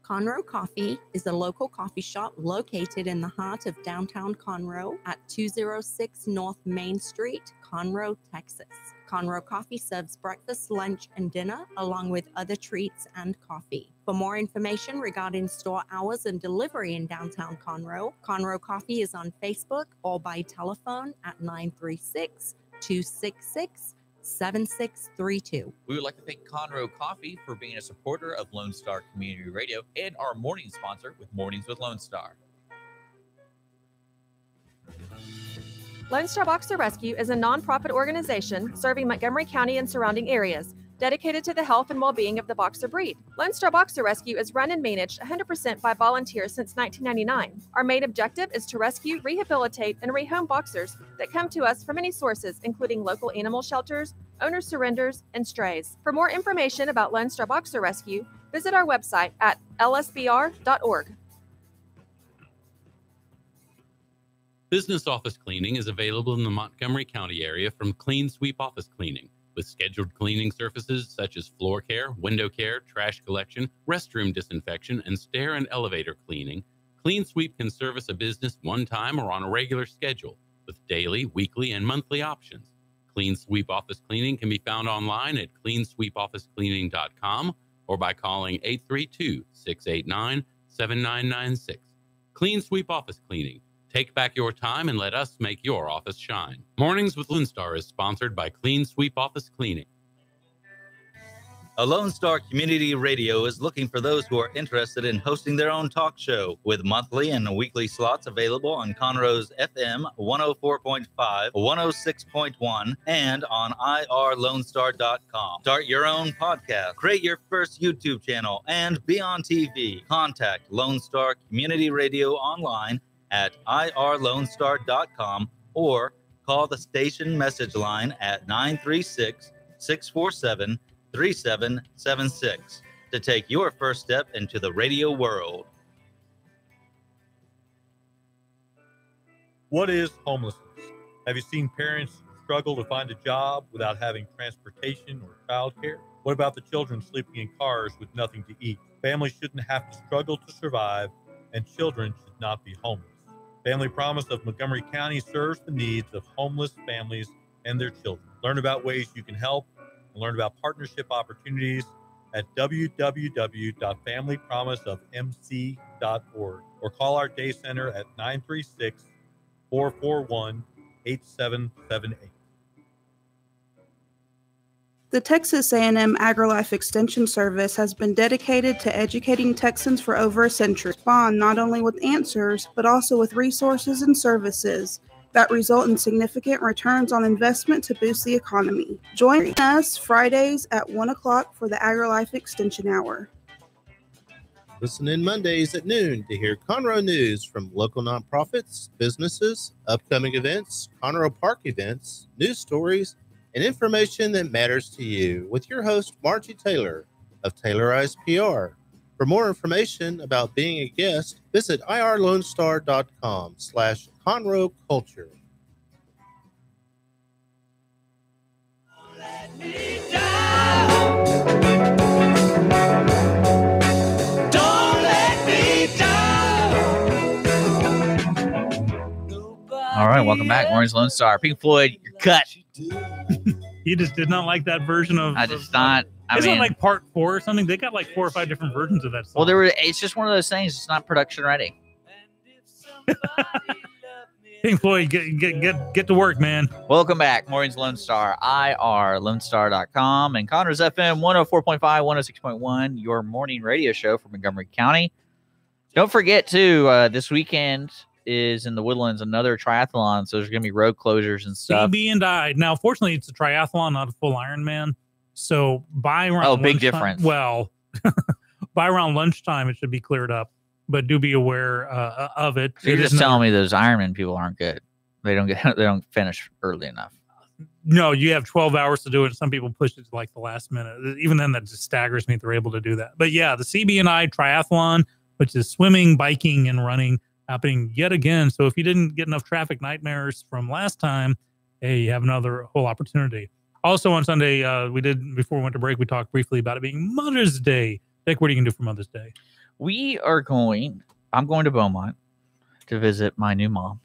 Conroe Coffee is a local coffee shop located in the heart of downtown Conroe at 206 North Main Street, Conroe, Texas. Conroe Coffee serves breakfast, lunch, and dinner, along with other treats and coffee. For more information regarding store hours and delivery in downtown Conroe, Conroe Coffee is on Facebook or by telephone at 936-266-7632. We would like to thank Conroe Coffee for being a supporter of Lone Star Community Radio and our morning sponsor with Mornings with Lone Star. Lone Star Boxer Rescue is a nonprofit organization serving Montgomery County and surrounding areas, dedicated to the health and well-being of the boxer breed. Lone Star Boxer Rescue is run and managed 100% by volunteers since 1999. Our main objective is to rescue, rehabilitate, and rehome boxers that come to us from many sources, including local animal shelters, owner surrenders, and strays. For more information about Lone Star Boxer Rescue, visit our website at lsbr.org. Business office cleaning is available in the Montgomery County area from Clean Sweep Office Cleaning, with scheduled cleaning services such as floor care, window care, trash collection, restroom disinfection, and stair and elevator cleaning. Clean Sweep can service a business one time or on a regular schedule, with daily, weekly, and monthly options. Clean Sweep Office Cleaning can be found online at cleansweepofficecleaning.com or by calling 832-689-7996. Clean Sweep Office Cleaning. Take back your time and let us make your office shine. Mornings with Lone Star is sponsored by Clean Sweep Office Cleaning. A Lone Star Community Radio is looking for those who are interested in hosting their own talk show, with monthly and weekly slots available on Conroe's FM 104.5, 106.1, and on irlonestar.com. Start your own podcast, create your first YouTube channel, and be on TV. Contact Lone Star Community Radio online at irlonestar.com or call the station message line at 936-647-3776 to take your first step into the radio world. What is homelessness? Have you seen parents struggle to find a job without having transportation or childcare? What about the children sleeping in cars with nothing to eat? Families shouldn't have to struggle to survive, and children should not be homeless. Family Promise of Montgomery County serves the needs of homeless families and their children. Learn about ways you can help and learn about partnership opportunities at www.familypromiseofmc.org or call our day center at 936-441-8778. The Texas A&M AgriLife Extension Service has been dedicated to educating Texans for over a century. Respond not only with answers, but also with resources and services that result in significant returns on investment to boost the economy. Join us Fridays at 1 o'clock for the AgriLife Extension Hour. Listen in Mondays at noon to hear Conroe news from local nonprofits, businesses, upcoming events, Conroe Park events, news stories, and information that matters to you with your host, Margie Taylor of Taylorized PR. For more information about being a guest, visit irlonestar.com/Conroe Culture. Don't Welcome back, Morning's Lone Star. Pink Floyd, you're cut. You just did not like that version of. I just not. Isn't it like part 4 or something? They got like 4 or 5 different versions of that song. Well, it's just one of those things. It's not production ready. Pink Floyd, get to work, man. Welcome back, Maureen's Lone Star, IRLoneStar.com, and Conroe's FM 104.5, 106.1, your morning radio show from Montgomery County. Don't forget, too, this weekend is in the Woodlands another triathlon, so there's going to be road closures and stuff. CB and I. Now, fortunately, it's a triathlon, not a full Ironman. So by around big lunchtime, difference. Well, by around lunchtime, it should be cleared up. But do be aware of it. So you're just telling me those Ironman people aren't good. They don't finish early enough. No, you have 12 hours to do it. Some people push it to like the last minute. Even then, that just staggers me. They're able to do that. But yeah, the CB&I triathlon, which is swimming, biking, and running, happening yet again. So if you didn't get enough traffic nightmares from last time, hey, you have another whole opportunity. Also on Sunday, before we went to break, we talked briefly about it being Mother's Day. Dick, what are you going to do for Mother's Day? I'm going to Beaumont to visit my new mom.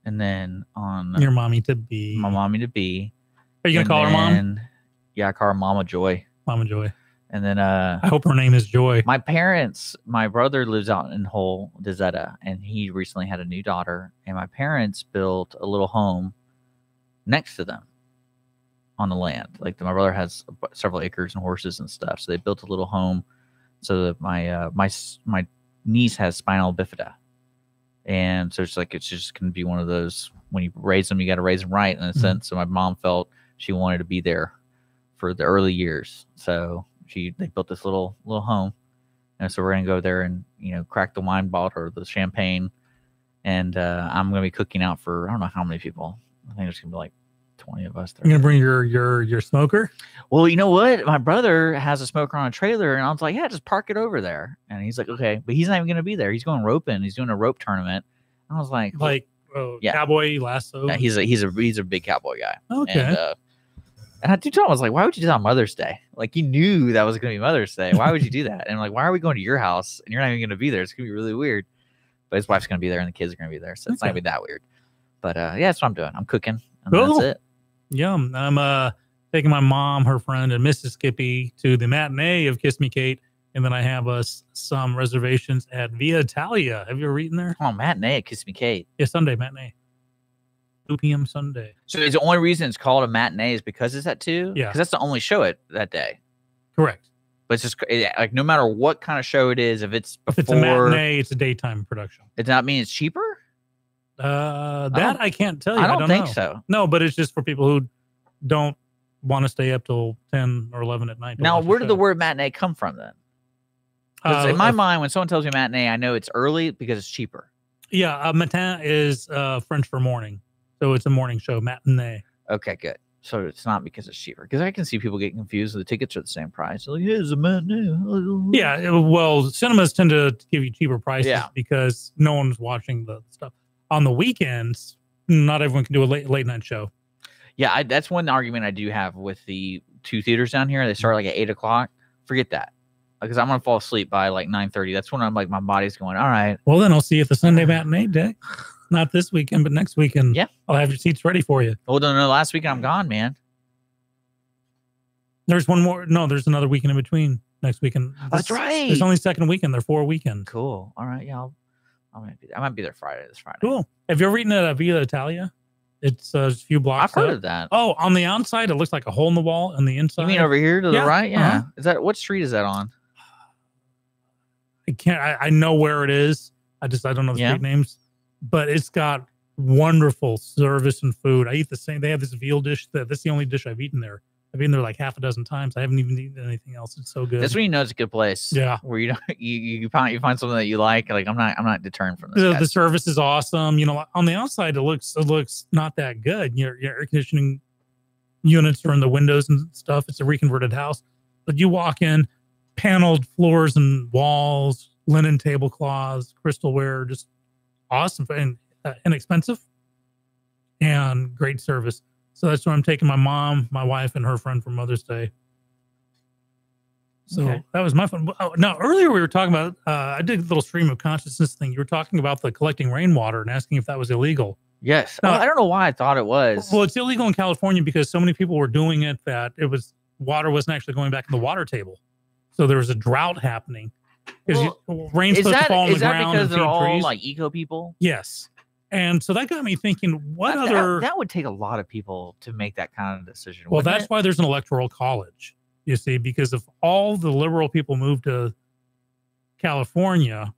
And then on your mommy to be. My mommy to be. Are you going to call her mom? Yeah, I call her Mama Joy. Mama Joy. And then I hope her name is Joy. My brother lives out in Hull, Dezetta, and he recently had a new daughter. And my parents built a little home next to them on the land. Like my brother has several acres and horses and stuff. So they built a little home so that my niece has spinal bifida. And so it's just going to be one of those, when you raise them, you got to raise them right in a sense. So my mom felt she wanted to be there for the early years. So they built this little home. And so we're going to go there and, crack the wine bottle or the champagne. And I'm going to be cooking out for, I don't know how many people. I think there's going to be like 20 of us there. You're going to bring your smoker? Well, you know what? My brother has a smoker on a trailer, and I was like, yeah, just park it over there. And he's like, okay. But he's not even going to be there. He's going roping. He's doing a rope tournament. And I was like, cowboy lasso? Yeah, he's a big cowboy guy. Okay. And I told him, I was like, why would you do that on Mother's Day? Like, you knew that was going to be Mother's Day. Why would you do that? And I'm like, why are we going to your house and you're not even going to be there? It's going to be really weird. But his wife's going to be there and the kids are going to be there. So it's not going to be that weird. But yeah, that's what I'm doing. I'm cooking. And cool. That's it. Yum. I'm taking my mom, her friend, and Mrs. Skippy to the matinee of Kiss Me Kate. And then I have some reservations at Via Italia. Have you ever eaten there? Oh, matinee at Kiss Me Kate. Yeah, Sunday matinee. 2 p.m. Sunday. So is the only reason it's called a matinee is because it's at 2? Yeah. Because that's the only show that day. Correct. But it's just like no matter what kind of show it is, if it's before. If it's a matinee, it's a daytime production. Does that mean it's cheaper? I can't tell you. I don't think know. so. No, but it's just for people who don't want to stay up till 10 or 11 at night. Now, where did the word matinee come from then? Because in my mind, when someone tells me matinee, I know it's early because it's cheaper. Yeah, matin is French for morning. So it's a morning show, matinee. Okay, good. So it's not because it's cheaper. Because I can see people getting confused. The tickets are the same price. Like, yeah, it's a matinee. Yeah, well, cinemas tend to give you cheaper prices because no one's watching the stuff. On the weekends, not everyone can do a late night show. Yeah, that's one argument I do have with the 2 theaters down here. They start like at 8 o'clock. Forget that. Because I'm going to fall asleep by like 9:30. That's when I'm like, my body's going, all right. Well, then I'll see you at the Sunday matinee day. Not this weekend, but next weekend. Yeah. I'll have your seats ready for you. Oh, no, last weekend I'm gone, man. There's one more. No, there's another weekend in between next weekend. That's right. There's only second weekend. They're 4 weekends. Cool. All right. Yeah. I might be there this Friday. Cool. Have you ever eaten at Via Italia? It's a few blocks. I've heard of that. Oh, on the outside, it looks like a hole in the wall. On the inside. You mean over here to the right? Yeah. Uh-huh. Is that what street is that on? I know where it is. I don't know the street names, but it's got wonderful service and food. I eat the same. They have this veal dish that's the only dish I've eaten there. I've been there like half a dozen times. I haven't even eaten anything else. It's so good. That's when you know it's a good place. Yeah, where you find something that you like. Like I'm not deterring from this. The service is awesome. On the outside, it looks not that good. Your air conditioning units are in the windows and stuff. It's a reconverted house, but you walk in, paneled floors and walls, linen tablecloths, crystalware, just awesome and inexpensive and great service. So that's where I'm taking my mom, my wife, and her friend for Mother's Day. So that was my fun. Now, earlier we were talking about, I did a little stream of consciousness thing. You were talking about the collecting rainwater and asking if that was illegal. Yes. No, I don't know why I thought it was. Well, it's illegal in California because so many people were doing it that water wasn't actually going back in the water table. So there was a drought happening. Because rain's supposed to fall on the ground. Is that because they're all trees. like eco people? Yes. And so that got me thinking, that would take a lot of people to make that kind of decision. Well, that's why there's an electoral college, you see, because if all the liberal people move to California,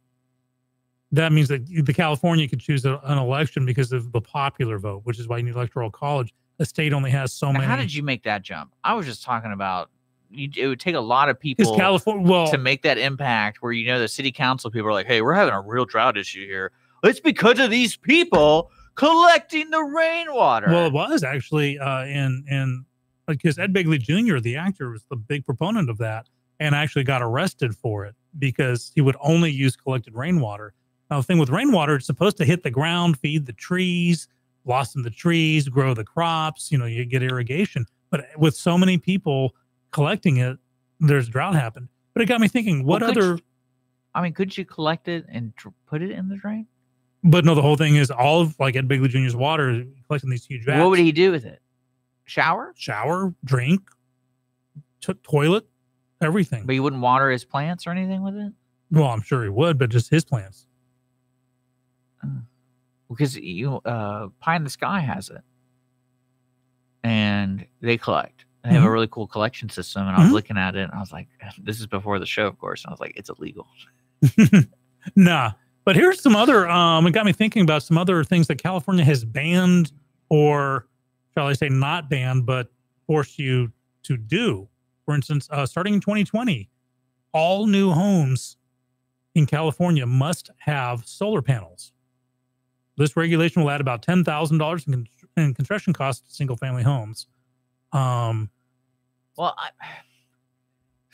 that means that the California could choose an election because of the popular vote, which is why you need electoral college. The state only has so many. How did you make that jump? I was just talking about it would take a lot of people to make that impact where, the city council people are like, hey, we're having a real drought issue here. It's because of these people collecting the rainwater. Well, it was actually because Ed Begley Jr., the actor, was the big proponent of that and actually got arrested for it because he would only use collected rainwater. Now, the thing with rainwater, it's supposed to hit the ground, feed the trees, blossom the trees, grow the crops, you get irrigation. But with so many people collecting it, there's drought happened. But it got me thinking, could you collect it and put it in the drain? But no, the whole thing is all of like Ed Begley Jr.'s water collecting these huge vats. What would he do with it? Shower, drink, toilet, everything. But he wouldn't water his plants or anything with it? Well, I'm sure he would, but just his plants. Because Pie in the Sky has it. And they collect. They have a really cool collection system. And I was looking at it and I was like, this is before the show, of course. And I was like, it's illegal. Nah. But here's some other, it got me thinking about some other things that California has banned, or shall I say not banned, but forced you to do. For instance, starting in 2020, all new homes in California must have solar panels. This regulation will add about $10,000 in construction costs to single-family homes. So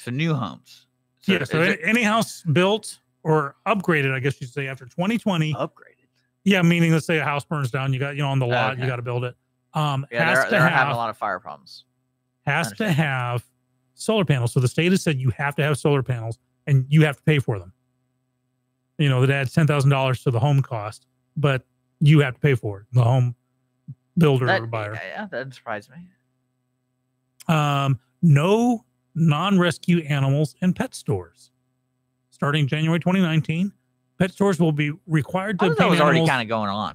new homes. So any house built or upgraded, I guess you'd say, after 2020. Upgraded. Yeah, meaning let's say a house burns down, you got, on the lot, you got to build it. They're having a lot of fire problems. Has to have solar panels. So the state has said you have to have solar panels and you have to pay for them. That adds $10,000 to the home cost, but you have to pay for it, the home builder or buyer. Yeah, that doesn't surprise me. No non-rescue animals in pet stores. Starting January 2019, pet stores will be required to. That was already kind of going on,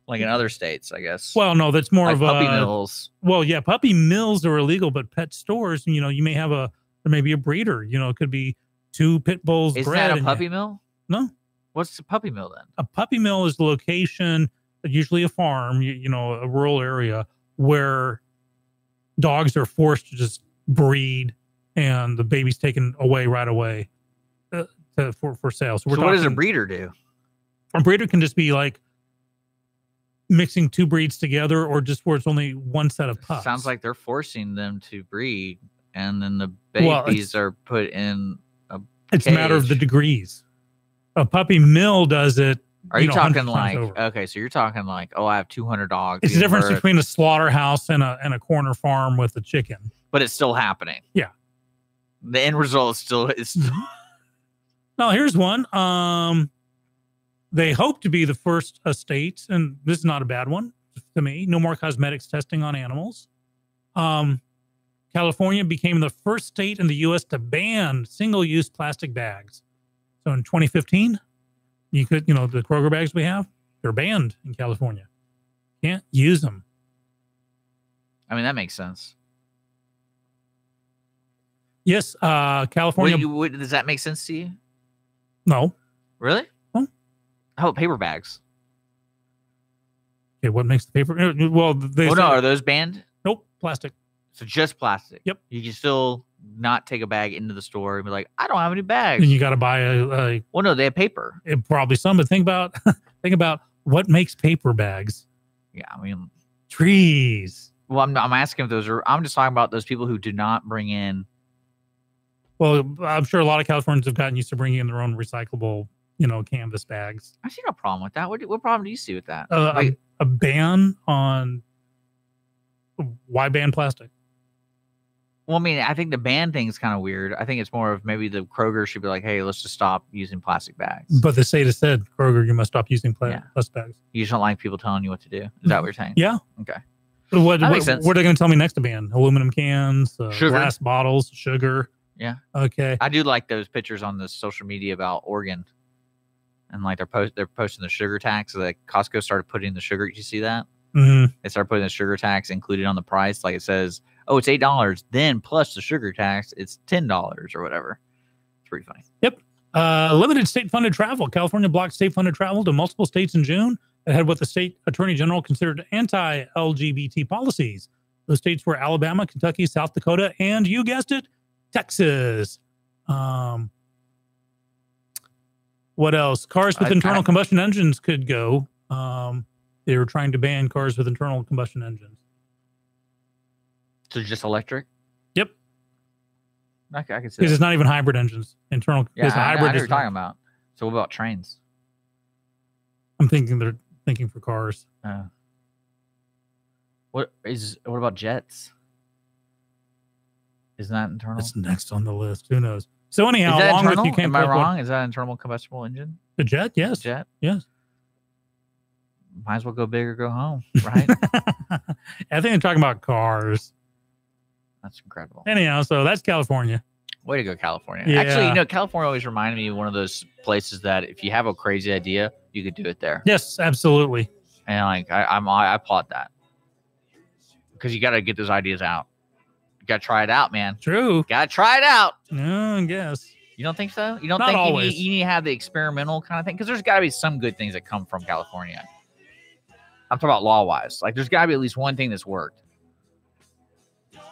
like in other states, I guess. Well, no, that's more like of puppy mills. Well, yeah, puppy mills are illegal, but pet stores, you may have there may be a breeder. It could be 2 pit bulls. Is that a puppy mill? No. What's the puppy mill then? A puppy mill is the location, usually a farm, a rural area where dogs are forced to just breed and the baby's taken away right away for sale. So what does a breeder do? A breeder can just be like mixing 2 breeds together, or just where it's only one set of pups. Sounds like they're forcing them to breed, and then the babies are put in a It's a matter of the degrees. A puppy mill does it. Are you talking like, okay, so you're talking like, I have 200 dogs. It's the difference between a slaughterhouse and a corner farm with a chicken. But it's still happening. Yeah. The end result is still. Now, here's one. They hope to be the first state, and this is not a bad one to me. No more cosmetics testing on animals. California became the first state in the U.S. to ban single-use plastic bags. So in 2015, you could, the Kroger bags we have, they're banned in California. Can't use them. I mean, that makes sense. Yes, California. Does that make sense to you? No. Really? Huh? How about paper bags? Okay, what makes the paper? Well, are those banned? Nope, plastic. So just plastic. Yep. You can still not take a bag into the store and be like, I don't have any bags. And you got to buy a. Well, no, they have paper. Probably some, but think about what makes paper bags. Yeah, I mean, trees. Well, I'm asking if those are. I'm just talking about those people who do not bring in. Well, I'm sure a lot of Californians have gotten used to bringing in their own recyclable, canvas bags. I see no problem with that. What problem do you see with that? A ban on why ban plastic? Well, I mean, I think the ban thing's kind of weird. I think it's more of maybe the Kroger should be like, hey, let's just stop using plastic bags. But the state has said, Kroger, you must stop using plastic bags. You just don't like people telling you what to do. Is that what you're saying? Yeah. Okay. But what That are makes sense. they going to tell me next to ban? Aluminum cans, Sugar. glass bottles, sugar. Yeah. Okay. I do like those pictures on the social media about Oregon. And like they're posting the sugar tax. Like Costco started putting the sugar. Did you see that? Mm-hmm. They started putting the sugar tax included on the price. Like it says, oh, it's $8. Then plus the sugar tax, it's $10 or whatever. It's pretty funny. Yep. Limited state-funded travel. California blocked state-funded travel to multiple states in June that had what the state attorney general considered anti-LGBT policies. Those states were Alabama, Kentucky, South Dakota, and you guessed it, Texas. What else? Cars with internal combustion engines could go. They were trying to ban cars with internal combustion engines. So just electric? Yep. I can see Because that. it's not even hybrid engines. Internal. Yeah, because I know hybrid what is you're talking about. So what about trains? I'm thinking they're thinking for cars. What about jets? Isn't that internal? It's next on the list. Who knows? So anyhow, Is that along internal? with you came Am I up with- wrong? Is that an internal combustible engine? The jet? Yes. Jet? Yes. Might as well go big or go home, right? I think I'm talking about cars. That's incredible. Anyhow, so that's California. Way to go, California. Yeah. Actually, California always reminded me of one of those places that if you have a crazy idea, you could do it there. Yes, absolutely. And like I applaud that. Because you got to get those ideas out. You got to try it out, man. True. Got to try it out. No, I guess. You don't think so? You don't Not think always. you need to have the experimental kind of thing? Because there's got to be some good things that come from California. I'm talking about law-wise. Like, there's got to be at least one thing that's worked.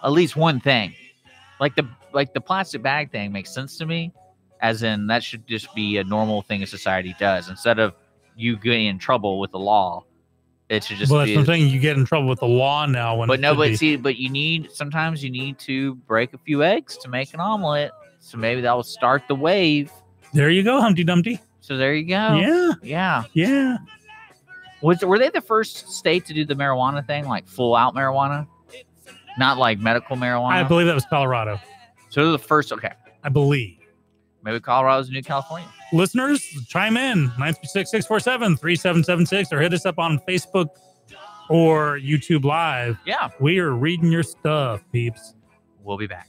At least one thing. Like the plastic bag thing makes sense to me, as in that should just be a normal thing a society does. Instead of you getting in trouble with the law, it should just Well, be. that's something you get in trouble with the law now. When But it no, should be. but sometimes you need to break a few eggs to make an omelet. So maybe that will start the wave. There you go, Humpty Dumpty. So there you go. Yeah. Yeah. Yeah. Were they the first state to do the marijuana thing, like full out marijuana? Not like medical marijuana? I believe that was Colorado. So they're the first, okay. I believe. Maybe Colorado's the new California. Listeners, chime in 936-647-3776 or hit us up on Facebook or YouTube Live. Yeah. We are reading your stuff, peeps. We'll be back.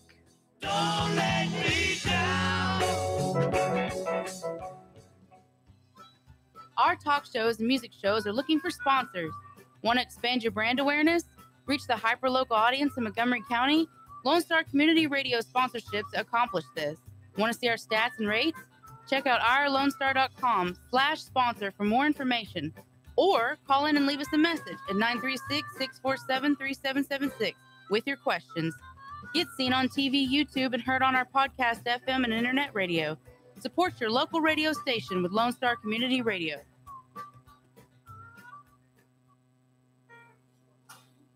Our talk shows and music shows are looking for sponsors. Want to expand your brand awareness? Reach the hyperlocal audience in Montgomery County? Lone Star Community Radio sponsorships accomplish this. Want to see our stats and rates? Check out irlonestar.com/sponsor for more information. Or call in and leave us a message at 936-647-3776 with your questions. Get seen on TV, YouTube, and heard on our podcast, FM, and internet radio. Support your local radio station with Lone Star Community Radio.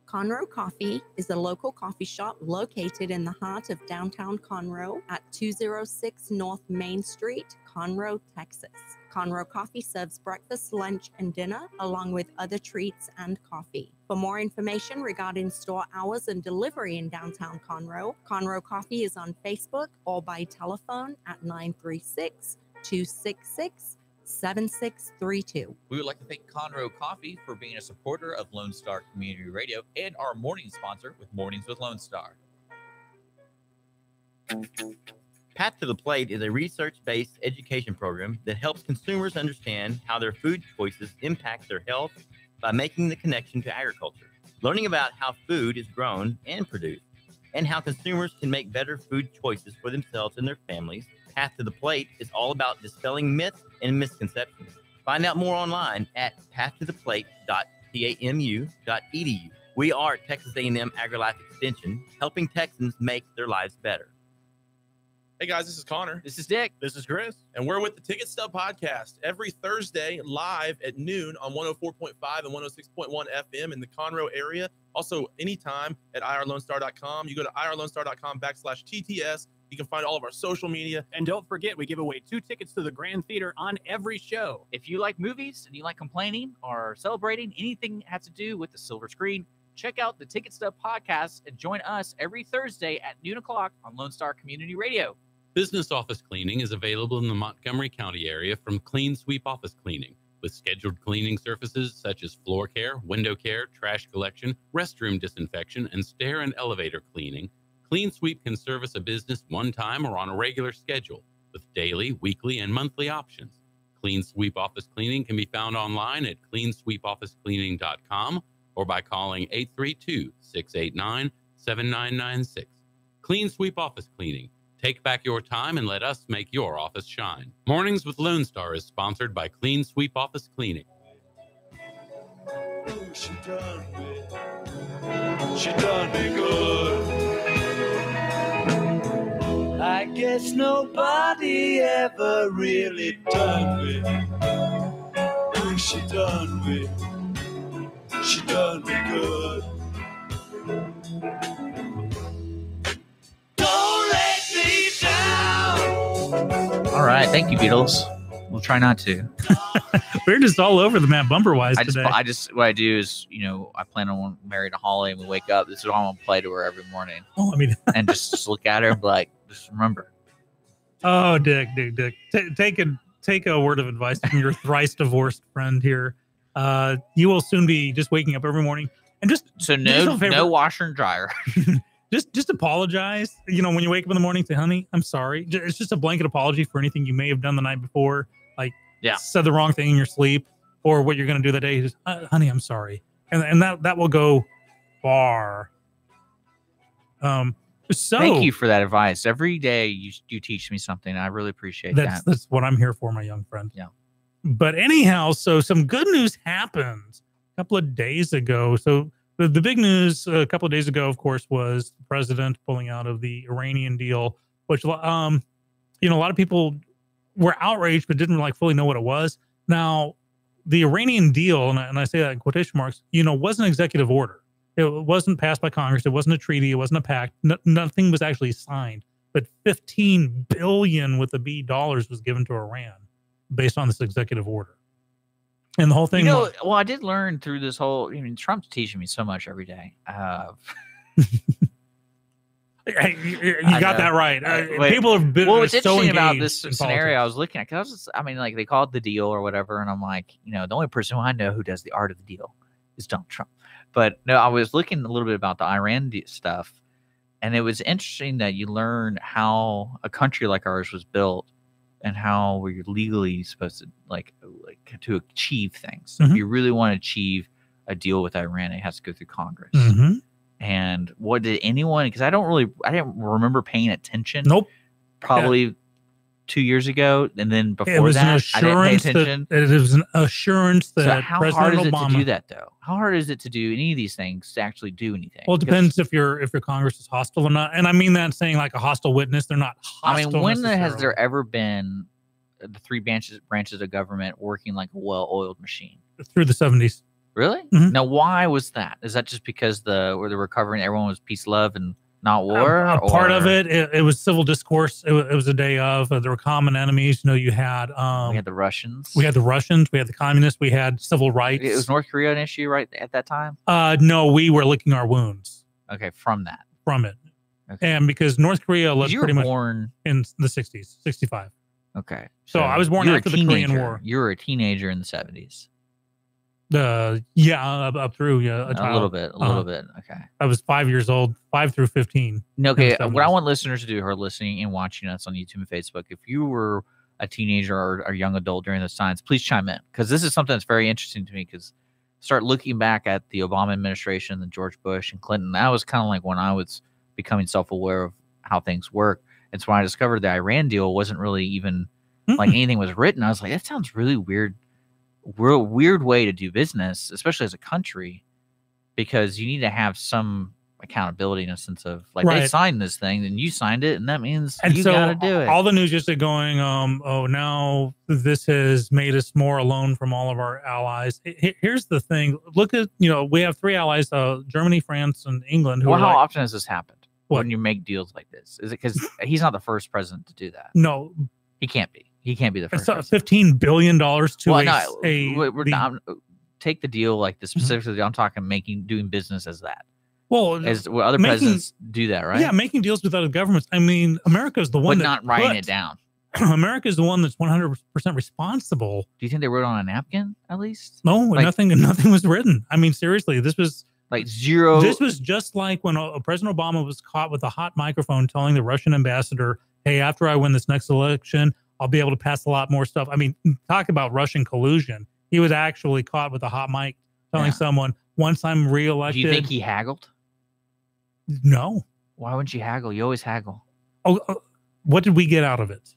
Conroe Coffee is a local coffee shop located in the heart of downtown Conroe at 206 North Main Street, Conroe, Texas. Conroe Coffee serves breakfast, lunch, and dinner, along with other treats and coffee. For more information regarding store hours and delivery in downtown Conroe, Conroe Coffee is on Facebook or by telephone at 936-266-7632. We would like to thank Conroe Coffee for being a supporter of Lone Star Community Radio and our morning sponsor with Mornings with Lone Star. Path to the Plate is a research-based education program that helps consumers understand how their food choices impact their health by making the connection to agriculture, learning about how food is grown and produced, and how consumers can make better food choices for themselves and their families. Path to the Plate is all about dispelling myths and misconceptions. Find out more online at pathtotheplate.tamu.edu. We are Texas A&M AgriLife Extension, helping Texans make their lives better. Hey guys, this is Connor. This is Dick. This is Chris. And we're with the Ticket Stub Podcast every Thursday live at noon on 104.5 and 106.1 FM in the Conroe area. Also, anytime at irlonestar.com. You go to irlonestar.com/TTS. You can find all of our social media. And don't forget, we give away 2 tickets to the Grand Theater on every show. If you like movies and you like complaining or celebrating anything that has to do with the silver screen, check out the Ticket Stub podcast and join us every Thursday at noon o'clock on Lone Star Community Radio. Business office cleaning is available in the Montgomery County area from Clean Sweep Office Cleaning, with scheduled cleaning services such as floor care, window care, trash collection, restroom disinfection, and stair and elevator cleaning. Clean Sweep can service a business one time or on a regular schedule, with daily, weekly, and monthly options. Clean Sweep Office Cleaning can be found online at cleansweepofficecleaning.com or by calling 832-689-7996. Clean Sweep Office Cleaning. Take back your time and let us make your office shine. Mornings with Lone Star is sponsored by Clean Sweep Office Cleaning. She done me good. I guess nobody ever really done me. She done me. She done me good. Don't let me down. All right. Thank you, Beatles. We'll try not to. We're just all over the map bumper wise today. What I do is, I plan on marrying to Holly and we wake up. This is what I'm going to play to her every morning. Oh, I mean, and just look at her and be like, just remember. Oh, Dick. Take a word of advice from your thrice divorced friend here. You will soon be just waking up every morning and no washer and dryer. just apologize. When you wake up in the morning, say, honey, I'm sorry. It's just a blanket apology for anything you may have done the night before. Like, said the wrong thing in your sleep or what you're going to do that day. Just, honey, I'm sorry. And that will go far. So thank you for that advice. Every day you teach me something. I really appreciate that. That's what I'm here for, my young friend. Yeah. But anyhow, so some good news happened a couple of days ago. So the big news a couple of days ago, of course, was the president pulling out of the Iranian deal, which, a lot of people were outraged, but didn't fully know what it was. Now, the Iranian deal, and I say that in quotation marks, was an executive order. It wasn't passed by Congress. It wasn't a treaty. It wasn't a pact. Nothing was actually signed. But $15 billion with a B dollars was given to Iran based on this executive order. And the whole thing. Well, I did learn through this whole. Trump's teaching me so much every day. You got that right. People have been. Well, what's so interesting about this in scenario politics. I was looking at, because they call it the deal or whatever, and I'm like, the only person who I know who does the art of the deal is Donald Trump. But no, I was looking a little bit about the Iran stuff, and it was interesting that you learn how a country like ours was built and how we're legally supposed to to achieve things. Mm-hmm. If you really want to achieve a deal with Iran, it has to go through Congress. Mm-hmm. And what did anyone? Because I didn't remember paying attention. Nope. Probably 2 years ago, and then before that, I didn't pay attention. It was an assurance that so how President hard is Obama, it to do that, though? How hard is it to do any of these things to actually do anything? Well, it depends if your Congress is hostile or not. And I mean that saying like a hostile witness. They're not hostile. When has there ever been the three branches of government working like a well-oiled machine? Through the 70s. Really? Mm-hmm. Now, why was that? Is that just because where they were covering everyone was peace, love, and not war? Part of it was civil discourse. It was a day of. There were common enemies. You had. We had the Russians. We had the communists. We had civil rights. It was North Korea an issue right at that time? No, we were licking our wounds. Okay, from that. From it. Okay. And because North Korea led you pretty were much born in the 60s, 65. Okay. So I was born after the Korean War. You were a teenager in the 70s. Up through a little bit. Okay. I was 5 years old, 5 through 15. Okay. What I want listeners to do who are listening and watching us on YouTube and Facebook, if you were a teenager or a young adult during those times, please chime in, because this is something that's very interesting to me. Because start looking back at the Obama administration, the George Bush and Clinton, that was kind of like when I was becoming self-aware of how things work. And so when I discovered the Iran deal wasn't really even like anything was written, I was like, that sounds really weird. Weird way to do business, especially as a country, because you need to have some accountability in a sense of they signed this thing, then you signed it, and that means you got to do it. All the news just going, now this has made us more alone from all of our allies. Here's the thing: look at we have three allies: Germany, France, and England. How often has this happened? When you make deals like this, is it because he's not the first president to do that? No, he can't be. He can't be the first. It's $15 billion to take the deal like the specifically. I'm talking doing business as that. Well, as other presidents do that, right? Yeah, making deals with other governments. I mean, America is the one but not writing it down. America is the one that's 100% responsible. Do you think they wrote on a napkin at least? No, Like- nothing was written. I mean, seriously, this was like zero. This was just like when President Obama was caught with a hot microphone telling the Russian ambassador, "Hey, after I win this next election, I'll be able to pass a lot more stuff." I mean, talk about Russian collusion. He was actually caught with a hot mic telling someone, "Once I'm reelected." Do you think he haggled? No. Why wouldn't you haggle? You always haggle. Oh, what did we get out of it?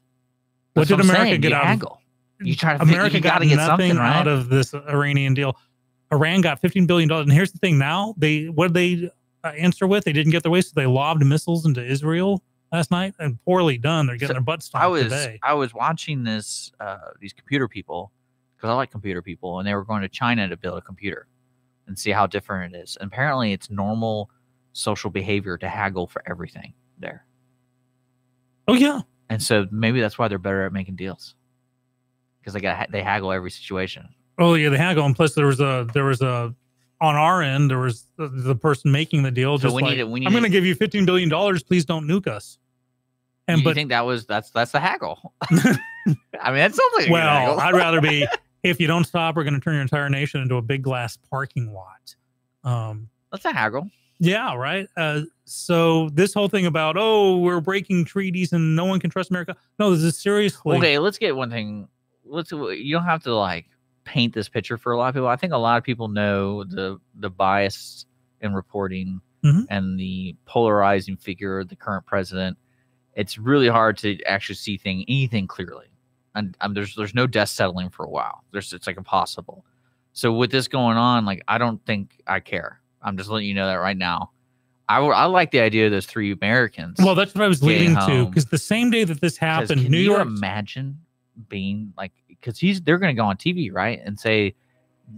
What did America get out of it? You try to America you got gotta get nothing something right out of this Iranian deal. Iran got $15 billion. And here's the thing now, what did they answer with? They didn't get their way, so they lobbed missiles into Israel last night, and poorly done. They're getting their butts stomped today. I was watching these computer people, because I like computer people, and they were going to China to build a computer and see how different it is. And apparently it's normal social behavior to haggle for everything there. Oh, yeah. And so maybe that's why they're better at making deals, because they haggle every situation. Oh yeah, they haggle, and plus there was a on our end there was the person making the deal. So Just we like, need to- I'm going to give you $15 billion. Please don't nuke us. And You but think that's the haggle? I mean, that sounds like a good well, haggle. I'd rather be if you don't stop, we're going to turn your entire nation into a big glass parking lot. That's a haggle. Yeah, right. So this whole thing about we're breaking treaties and no one can trust America. No, this is seriously Okay, let's get one thing. You don't have to like paint this picture for a lot of people. I think a lot of people know the bias in reporting and the polarizing figure of the current president. It's really hard to actually see anything clearly, and there's no dust settling for a while. It's like impossible. So with this going on, like I don't think I care. I'm just letting you know that right now. I like the idea of those 3 Americans. Well, that's what I was leading to, because the same day that this happened, Can New you York. imagine being like, because they're going to go on TV, right, and say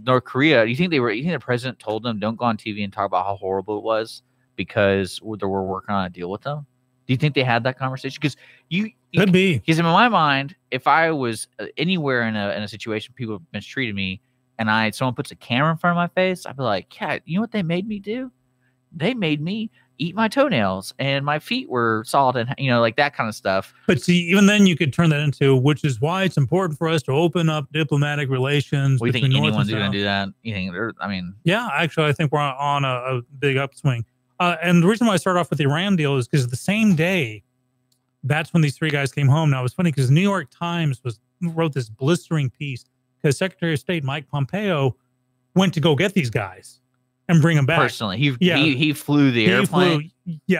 North Korea. You think the president told them don't go on TV and talk about how horrible it was because they were working on a deal with them? Do you think they had that conversation? Because could be. Because in my mind, if I was anywhere in a situation people mistreated me, and someone puts a camera in front of my face, I'd be like, "Yeah, you know what they made me do? They made me eat my toenails, and my feet were sawed, and like that kind of stuff." But see, even then, you could turn that into, which is why it's important for us to open up diplomatic relations. Well, you think between North anyone's and going to South. do that? You think? I mean, Yeah, actually, I think we're on a big upswing. And the reason why I start off with the Iran deal is because the same day, that's when these 3 guys came home. Now, it was funny because the New York Times wrote this blistering piece because Secretary of State Mike Pompeo went to go get these guys and bring them back. personally, he flew the airplane.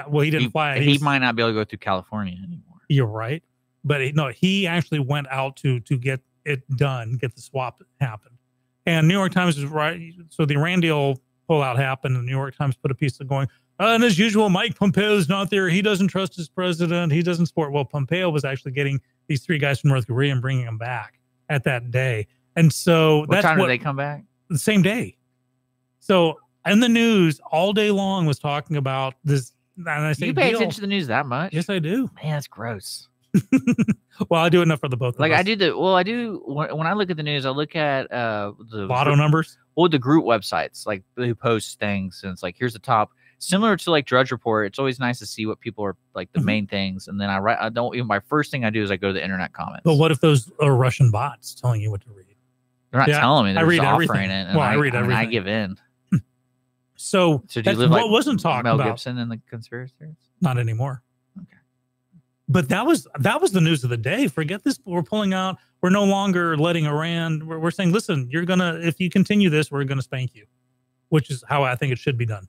Well, he didn't fly. He might not be able to go through California anymore. You're right. But he actually went out to get it done, get the swap happen. And New York Times is right. So the Iran deal pullout happened, and the New York Times put a piece of going, and as usual, Mike Pompeo is not there. He doesn't trust his president. He doesn't support. Well, Pompeo was actually getting these 3 guys from North Korea and bringing them back at that day. And so What that's time what did they come back? the same day. So in the news all day long was talking about this. And I say, You pay deal. attention to the news that much? Yes, I do. Man, that's gross. Well, I do enough for the both of Like us. I do when I look at the news, I look at the Lotto numbers. Well, the group websites, like who post things, and it's like here's the top. Similar to like Drudge Report, it's always nice to see what people are like the main things, and then my first thing I do is I go to the internet comments. But what if those are Russian bots telling you what to read? They're not telling me; they're I read just offering everything. it. And Well, I read I everything. I give in. So do you that's live what like wasn't talked Mel about. Gibson and the conspiracy theories? Not anymore. Okay. But that was the news of the day. Forget this. We're pulling out. We're no longer letting Iran. We're saying, listen, if you continue this, we're gonna spank you, which is how I think it should be done.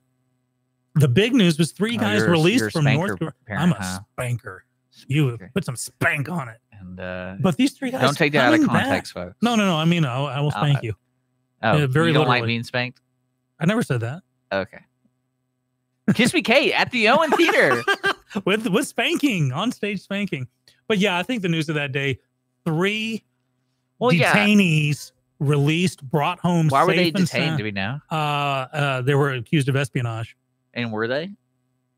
The big news was 3 guys you're a released from spanker North Korea. parent, I'm a huh? spanker. You put some spank on it. And But these 3 guys don't take that out of coming back. context, folks. No. I mean, I will spank you. Oh, very you don't like literally. being spanked? I never said that. Okay. Kiss Me Kate at the Owen Theater. with spanking, on stage spanking. But yeah, I think the news of that day, 3 detainees released, brought home. Why were they safe and detained? sound. Do we know? They were accused of espionage. And were they?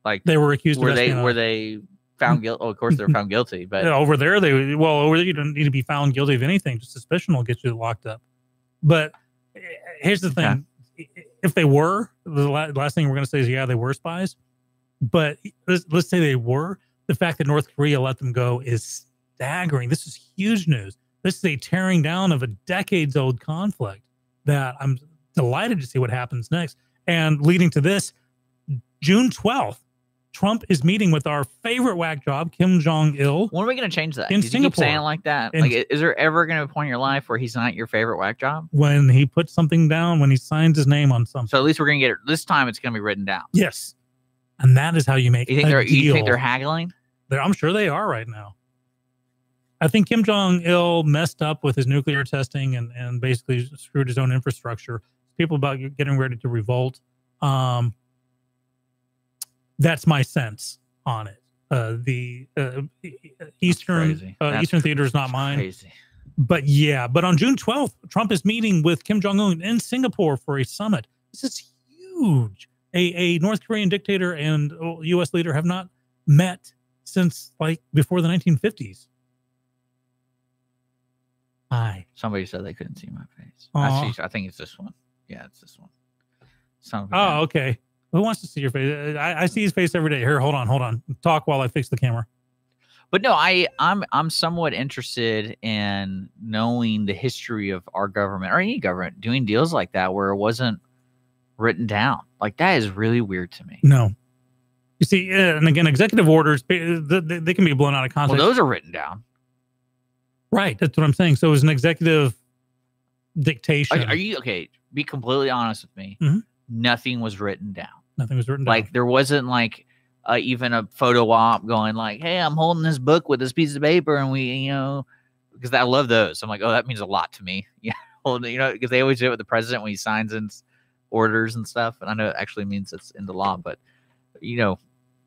Like They were accused of espionage. Were they found guilty? Oh, of course they're found guilty. But Yeah, over there, over there, you don't need to be found guilty of anything. Just suspicion will get you locked up. But here's the thing. If they were, the last thing we're going to say is, yeah, they were spies. But let's say they were. The fact that North Korea let them go is staggering. This is huge news. This is a tearing down of a decades-old conflict that I'm delighted to see what happens next. And leading to this, June 12th, Trump is meeting with our favorite whack job, Kim Jong-il. When are we going to change that? In Did you keep Singapore. saying it like that? In- Like, is there ever going to be a point in your life where he's not your favorite whack job? When he puts something down, when he signs his name on something. So at least we're going to get it. This time it's going to be written down. Yes. And that is how you make You think a they're deal. you think they're haggling? I'm sure they are right now. I think Kim Jong-il messed up with his nuclear testing and basically screwed his own infrastructure. People about getting ready to revolt. That's my sense on it. The Eastern Theater is not mine. Crazy. But on June 12th, Trump is meeting with Kim Jong-un in Singapore for a summit. This is huge. A North Korean dictator and U.S. leader have not met since like before the 1950s. Hi. Somebody said they couldn't see my face. Aw. I think it's this one. Yeah, it's this one. Oh, okay. Who wants to see your face? I see his face every day. Here, hold on. Talk while I fix the camera. But no, I'm somewhat interested in knowing the history of our government or any government doing deals like that where it wasn't written down. Like that is really weird to me. No. You see, and again, executive orders, they can be blown out of context. Well, those are written down. Right. That's what I'm saying. So it was an executive dictation. Are you okay? Be completely honest with me. Mhm. Nothing was written down. Nothing was written down. Like there wasn't like even a photo op going like, "Hey, I'm holding this book with this piece of paper," and we, because I love those. I'm like, oh, that means a lot to me. Yeah, because they always do it with the president when he signs in orders and stuff. And I know it actually means it's in the law, but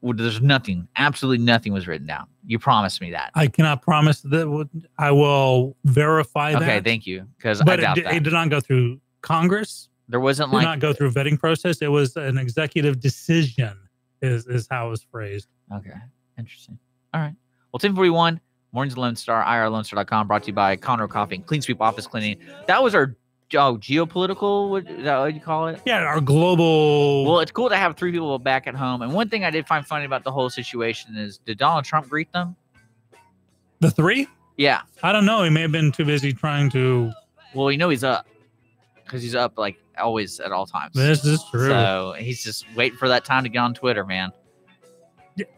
there's nothing, absolutely nothing was written down. You promised me that. I cannot promise that. I will verify that. Okay, thank you. Because But I doubt it that. did not go through Congress. There wasn't Did like not go through vetting process. It was an executive decision. Is how it was phrased. Okay, interesting. All right. Well, 1041 Mornings Lone Star, IRLoneStar.com, brought to you by Conroe Coffee and Clean Sweep Office Cleaning. That was our geopolitical. Is that what you call it? Yeah, our global. Well, it's cool to have three people back at home. And one thing I did find funny about the whole situation is, did Donald Trump greet them? The three? Yeah. I don't know. He may have been too busy trying to. Well, he's up because he's up like always at all times. This is true. So he's just waiting for that time to get on Twitter, man.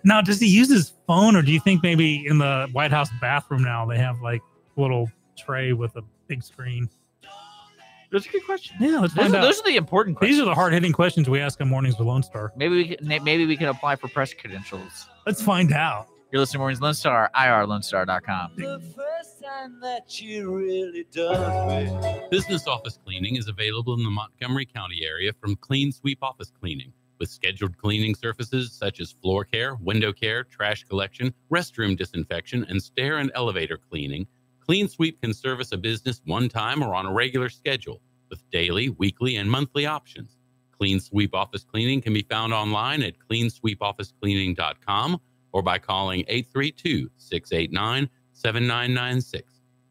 Now, does he use his phone, or do you think maybe in the White House bathroom now they have like a little tray with a big screen? That's a good question. Yeah, let's find out. Those are the important questions. These are the hard-hitting questions we ask on Mornings with Lone Star. Maybe we can apply for press credentials. Let's find out. You're listening to Mornings Lone Star, IRLoneStar.com. First time that you really done me. Business office cleaning is available in the Montgomery County area from Clean Sweep Office Cleaning, with scheduled cleaning services such as floor care, window care, trash collection, restroom disinfection, and stair and elevator cleaning. Clean Sweep can service a business one time or on a regular schedule, with daily, weekly, and monthly options. Clean Sweep Office Cleaning can be found online at cleansweepofficecleaning.com or by calling 832-689-7996.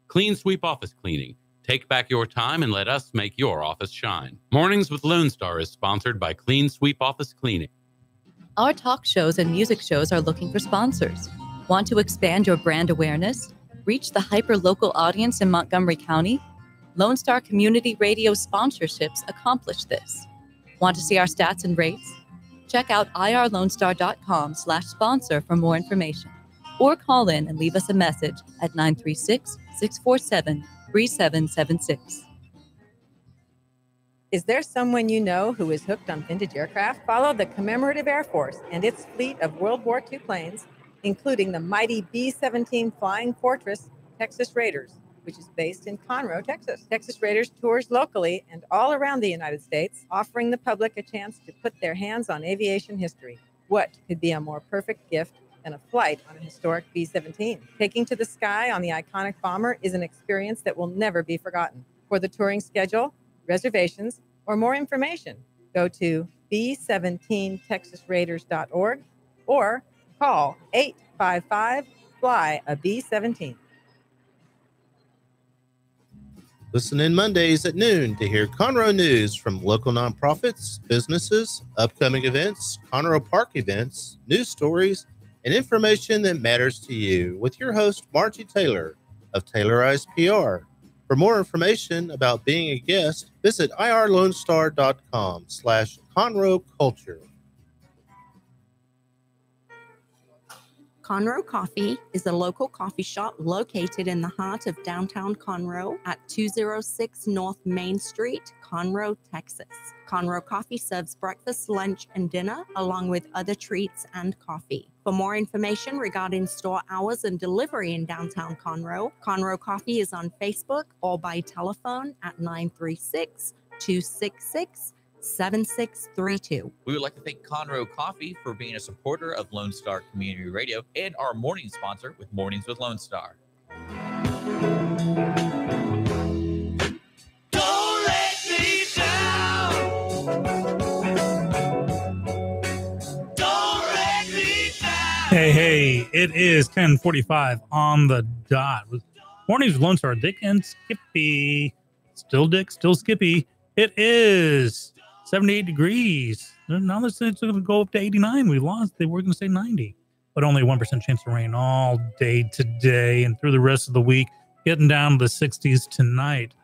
Clean Sweep Office Cleaning. Take back your time and let us make your office shine. Mornings with Lone Star is sponsored by Clean Sweep Office Cleaning. Our talk shows and music shows are looking for sponsors. Want to expand your brand awareness? Reach the hyper-local audience in Montgomery County? Lone Star Community Radio sponsorships accomplish this. Want to see our stats and rates? Check out irlonestar.com/sponsor for more information. Or call in and leave us a message at 936-647-3776. Is there someone you know who is hooked on vintage aircraft? Follow the Commemorative Air Force and its fleet of World War II planes, including the mighty B-17 Flying Fortress Texas Raiders, which is based in Conroe, Texas. Texas Raiders tours locally and all around the United States, offering the public a chance to put their hands on aviation history. What could be a more perfect gift than a flight on a historic B-17? Taking to the sky on the iconic bomber is an experience that will never be forgotten. For the touring schedule, reservations, or more information, go to b17texasraiders.org or call 855-FLY-A-B-17. Listen in Mondays at noon to hear Conroe news from local nonprofits, businesses, upcoming events, Conroe Park events, news stories, and information that matters to you with your host, Margie Taylor of Taylorized PR. For more information about being a guest, visit irlonestar.com/Conroe Culture. Conroe Coffee is a local coffee shop located in the heart of downtown Conroe at 206 North Main Street, Conroe, Texas. Conroe Coffee serves breakfast, lunch, and dinner, along with other treats and coffee. For more information regarding store hours and delivery in downtown Conroe, Conroe Coffee is on Facebook or by telephone at 936-266-7632. We would like to thank Conroe Coffee for being a supporter of Lone Star Community Radio and our morning sponsor with Mornings with Lone Star. Don't let me down. Don't let me down. Hey, it is 10:45 on the dot. With Mornings with Lone Star, Dick and Skippy. Still Dick, still Skippy. It is 78 degrees. Now it's going to go up to 89. We lost. They were going to say 90, but only 1% chance of rain all day today and through the rest of the week, getting down to the 60s tonight.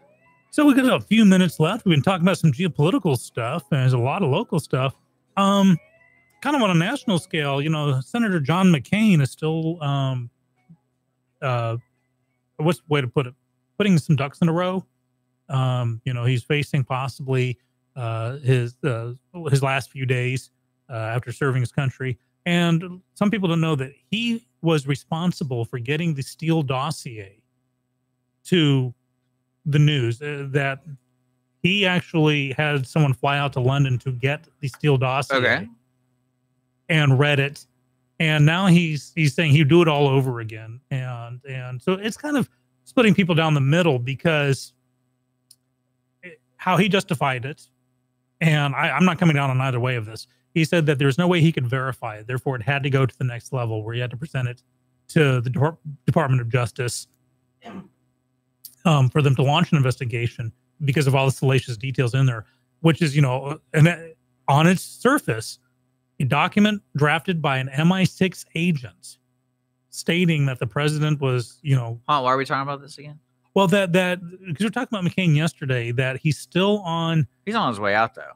So we got a few minutes left. We've been talking about some geopolitical stuff, and there's a lot of local stuff. Kind of on a national scale, you know, Senator John McCain is still, what's the way to put it? Putting some ducks in a row. You know, he's facing possibly his last few days after serving his country. And some people don't know that he was responsible for getting the Steele dossier to the news, that he actually had someone fly out to London to get the Steele dossier and read it. And now he's saying he'd do it all over again. And so it's kind of splitting people down the middle because how he justified it, and I'm not coming down on either way of this. He said that there's no way he could verify it. Therefore, it had to go to the next level where he had to present it to the Department of Justice for them to launch an investigation because of all the salacious details in there, which is, you know, and on its surface, a document drafted by an MI6 agent stating that the president was, you know. Why are we talking about this again? Well, that because we were talking about McCain yesterday, that he's still on. He's on his way out, though.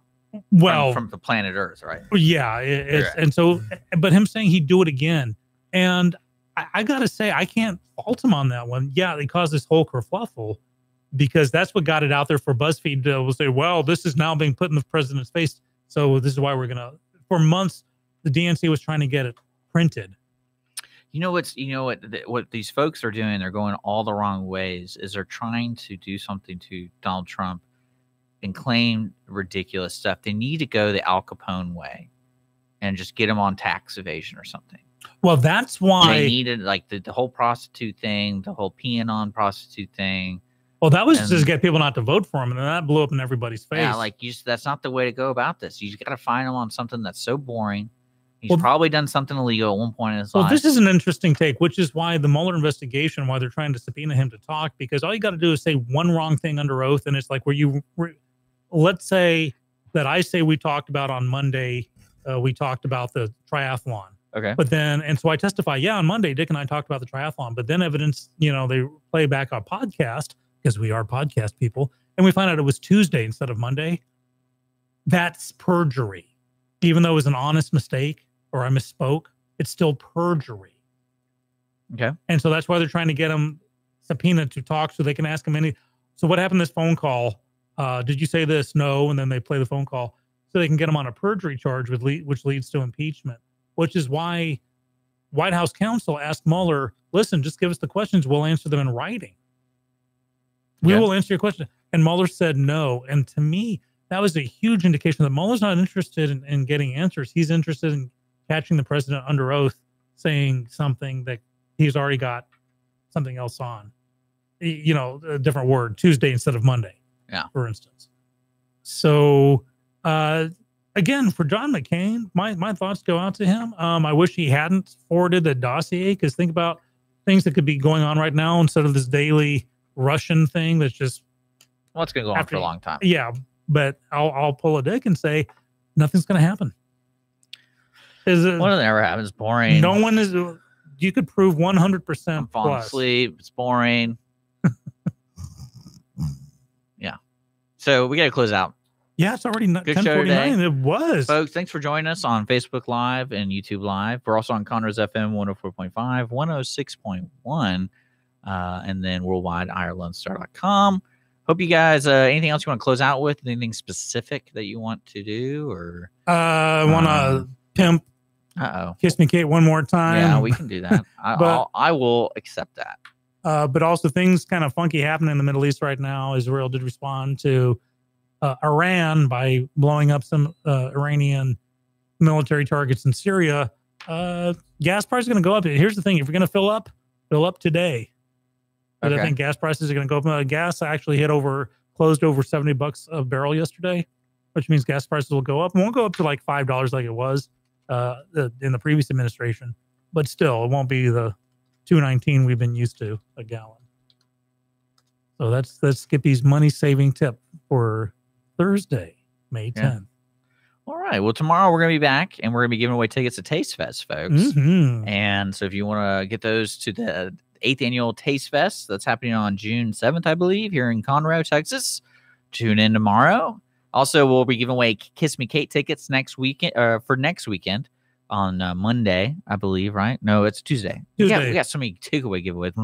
Well, from the planet Earth, right? Yeah, and so, but him saying he'd do it again, and I gotta say, I can't fault him on that one. Yeah, it caused this whole kerfluffle because that's what got it out there for BuzzFeed to say, well, this is now being put in the president's face, so this is why we're gonna. For months, the DNC was trying to get it printed. What these folks are doing, they're going all the wrong ways, is they're trying to do something to Donald Trump and claim ridiculous stuff. They need to go the Al Capone way and just get him on tax evasion or something. Well, that's why they needed the whole prostitute thing, the whole peeing on prostitute thing. Well, that was just to get people not to vote for him, and that blew up in everybody's face. Yeah, that's not the way to go about this. You just got to find him on something that's so boring. He's probably done something illegal at one point in his life. Well, this is an interesting take, which is why the Mueller investigation, why they're trying to subpoena him to talk, because all you got to do is say one wrong thing under oath, and it's like let's say that I say we talked about on Monday, we talked about the triathlon. Okay. But then, and so I testify, yeah, on Monday, Dick and I talked about the triathlon, but then evidence, they play back our podcast, because we are podcast people, and we find out it was Tuesday instead of Monday. That's perjury. Even though it was an honest mistake, or I misspoke, it's still perjury. Okay. And so that's why they're trying to get him subpoenaed to talk so they can ask him any. So what happened this phone call? Did you say this? No. And then they play the phone call so they can get him on a perjury charge, which leads to impeachment, which is why White House counsel asked Mueller, listen, just give us the questions. We'll answer them in writing. We will answer your question. And Mueller said no. And to me, that was a huge indication that Mueller's not interested in getting answers. He's interested in catching the president under oath saying something that he's already got something else on. A different word, Tuesday instead of Monday, for instance. So, again, for John McCain, my thoughts go out to him. I wish he hadn't forwarded the dossier, because think about things that could be going on right now instead of this daily Russian thing that's just Well, it's going to go on for a long time. Yeah, but I'll pull a dick and say nothing's going to happen. What ever happens? Boring. No one is. You could prove 100% I'm falling plus. asleep. It's boring. Yeah. So we got to close out. Yeah, it's already Good show today. 10:49. It was. Folks, thanks for joining us on Facebook Live and YouTube Live. We're also on Conroe's FM 104.5, 106.1, and then worldwide, IRLoneStar.com. Hope you guys, anything else you want to close out with? Anything specific that you want to do? Or I want to pimp Kiss Me Kate one more time. Yeah, we can do that. I will accept that. But also things kind of funky happening in the Middle East right now. Israel did respond to Iran by blowing up some Iranian military targets in Syria. Gas prices are going to go up. Here's the thing. If you're going to fill up today. But I think gas prices are going to go up. Gas actually closed over $70 a barrel yesterday, which means gas prices will go up. It won't go up to like $5 like it was in the previous administration, but still, it won't be the $2.19 we've been used to a gallon. So that's Skippy's money saving tip for Thursday, May 10th. All right. Well, tomorrow we're going to be back and we're going to be giving away tickets to Taste Fest, folks. Mm-hmm. And so if you want to get those to the 8th annual Taste Fest, that's happening on June 7th, I believe, here in Conroe, Texas. Tune in tomorrow. Also, we'll be giving away Kiss Me Kate tickets next weekend for next weekend on Monday, I believe, right? No, it's Tuesday. We got so many takeaway giveaways.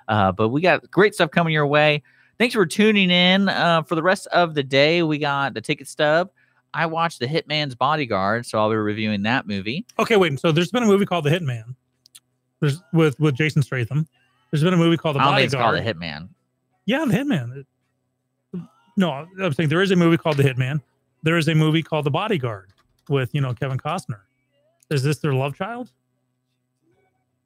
But we got great stuff coming your way. Thanks for tuning in. For the rest of the day, we got the ticket stub. I watched The Hitman's Bodyguard, so I'll be reviewing that movie. Okay, wait. So there's been a movie called The Hitman. There's with Jason Statham. There's been a movie called The Bodyguard. I don't think it's called The Hitman. Yeah, The Hitman. No, I'm saying there is a movie called The Hitman. There is a movie called The Bodyguard with, Kevin Costner. Is this their love child?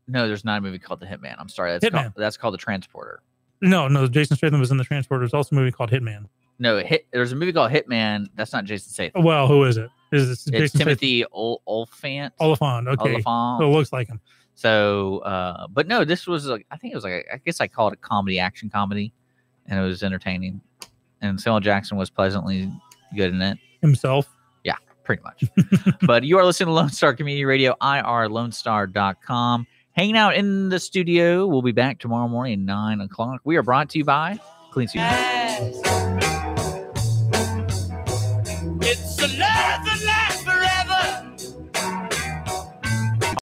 No, there's not a movie called The Hitman. I'm sorry. That's called The Transporter. No, Jason Statham was in The Transporter. There's also a movie called Hitman. No, there's a movie called Hitman. That's not Jason Statham. Well, who is it? It's Timothy Oliphant. Oliphant, okay. Oliphant. So it looks like him. So, but no, this was, I think it was I guess I called it action comedy, and it was entertaining. And Samuel Jackson was pleasantly good in it. Himself? Yeah, pretty much. But you are listening to Lone Star Community Radio, IRLoneStar.com. Hanging out in the studio. We'll be back tomorrow morning at 9 o'clock. We are brought to you by Clean Sweep.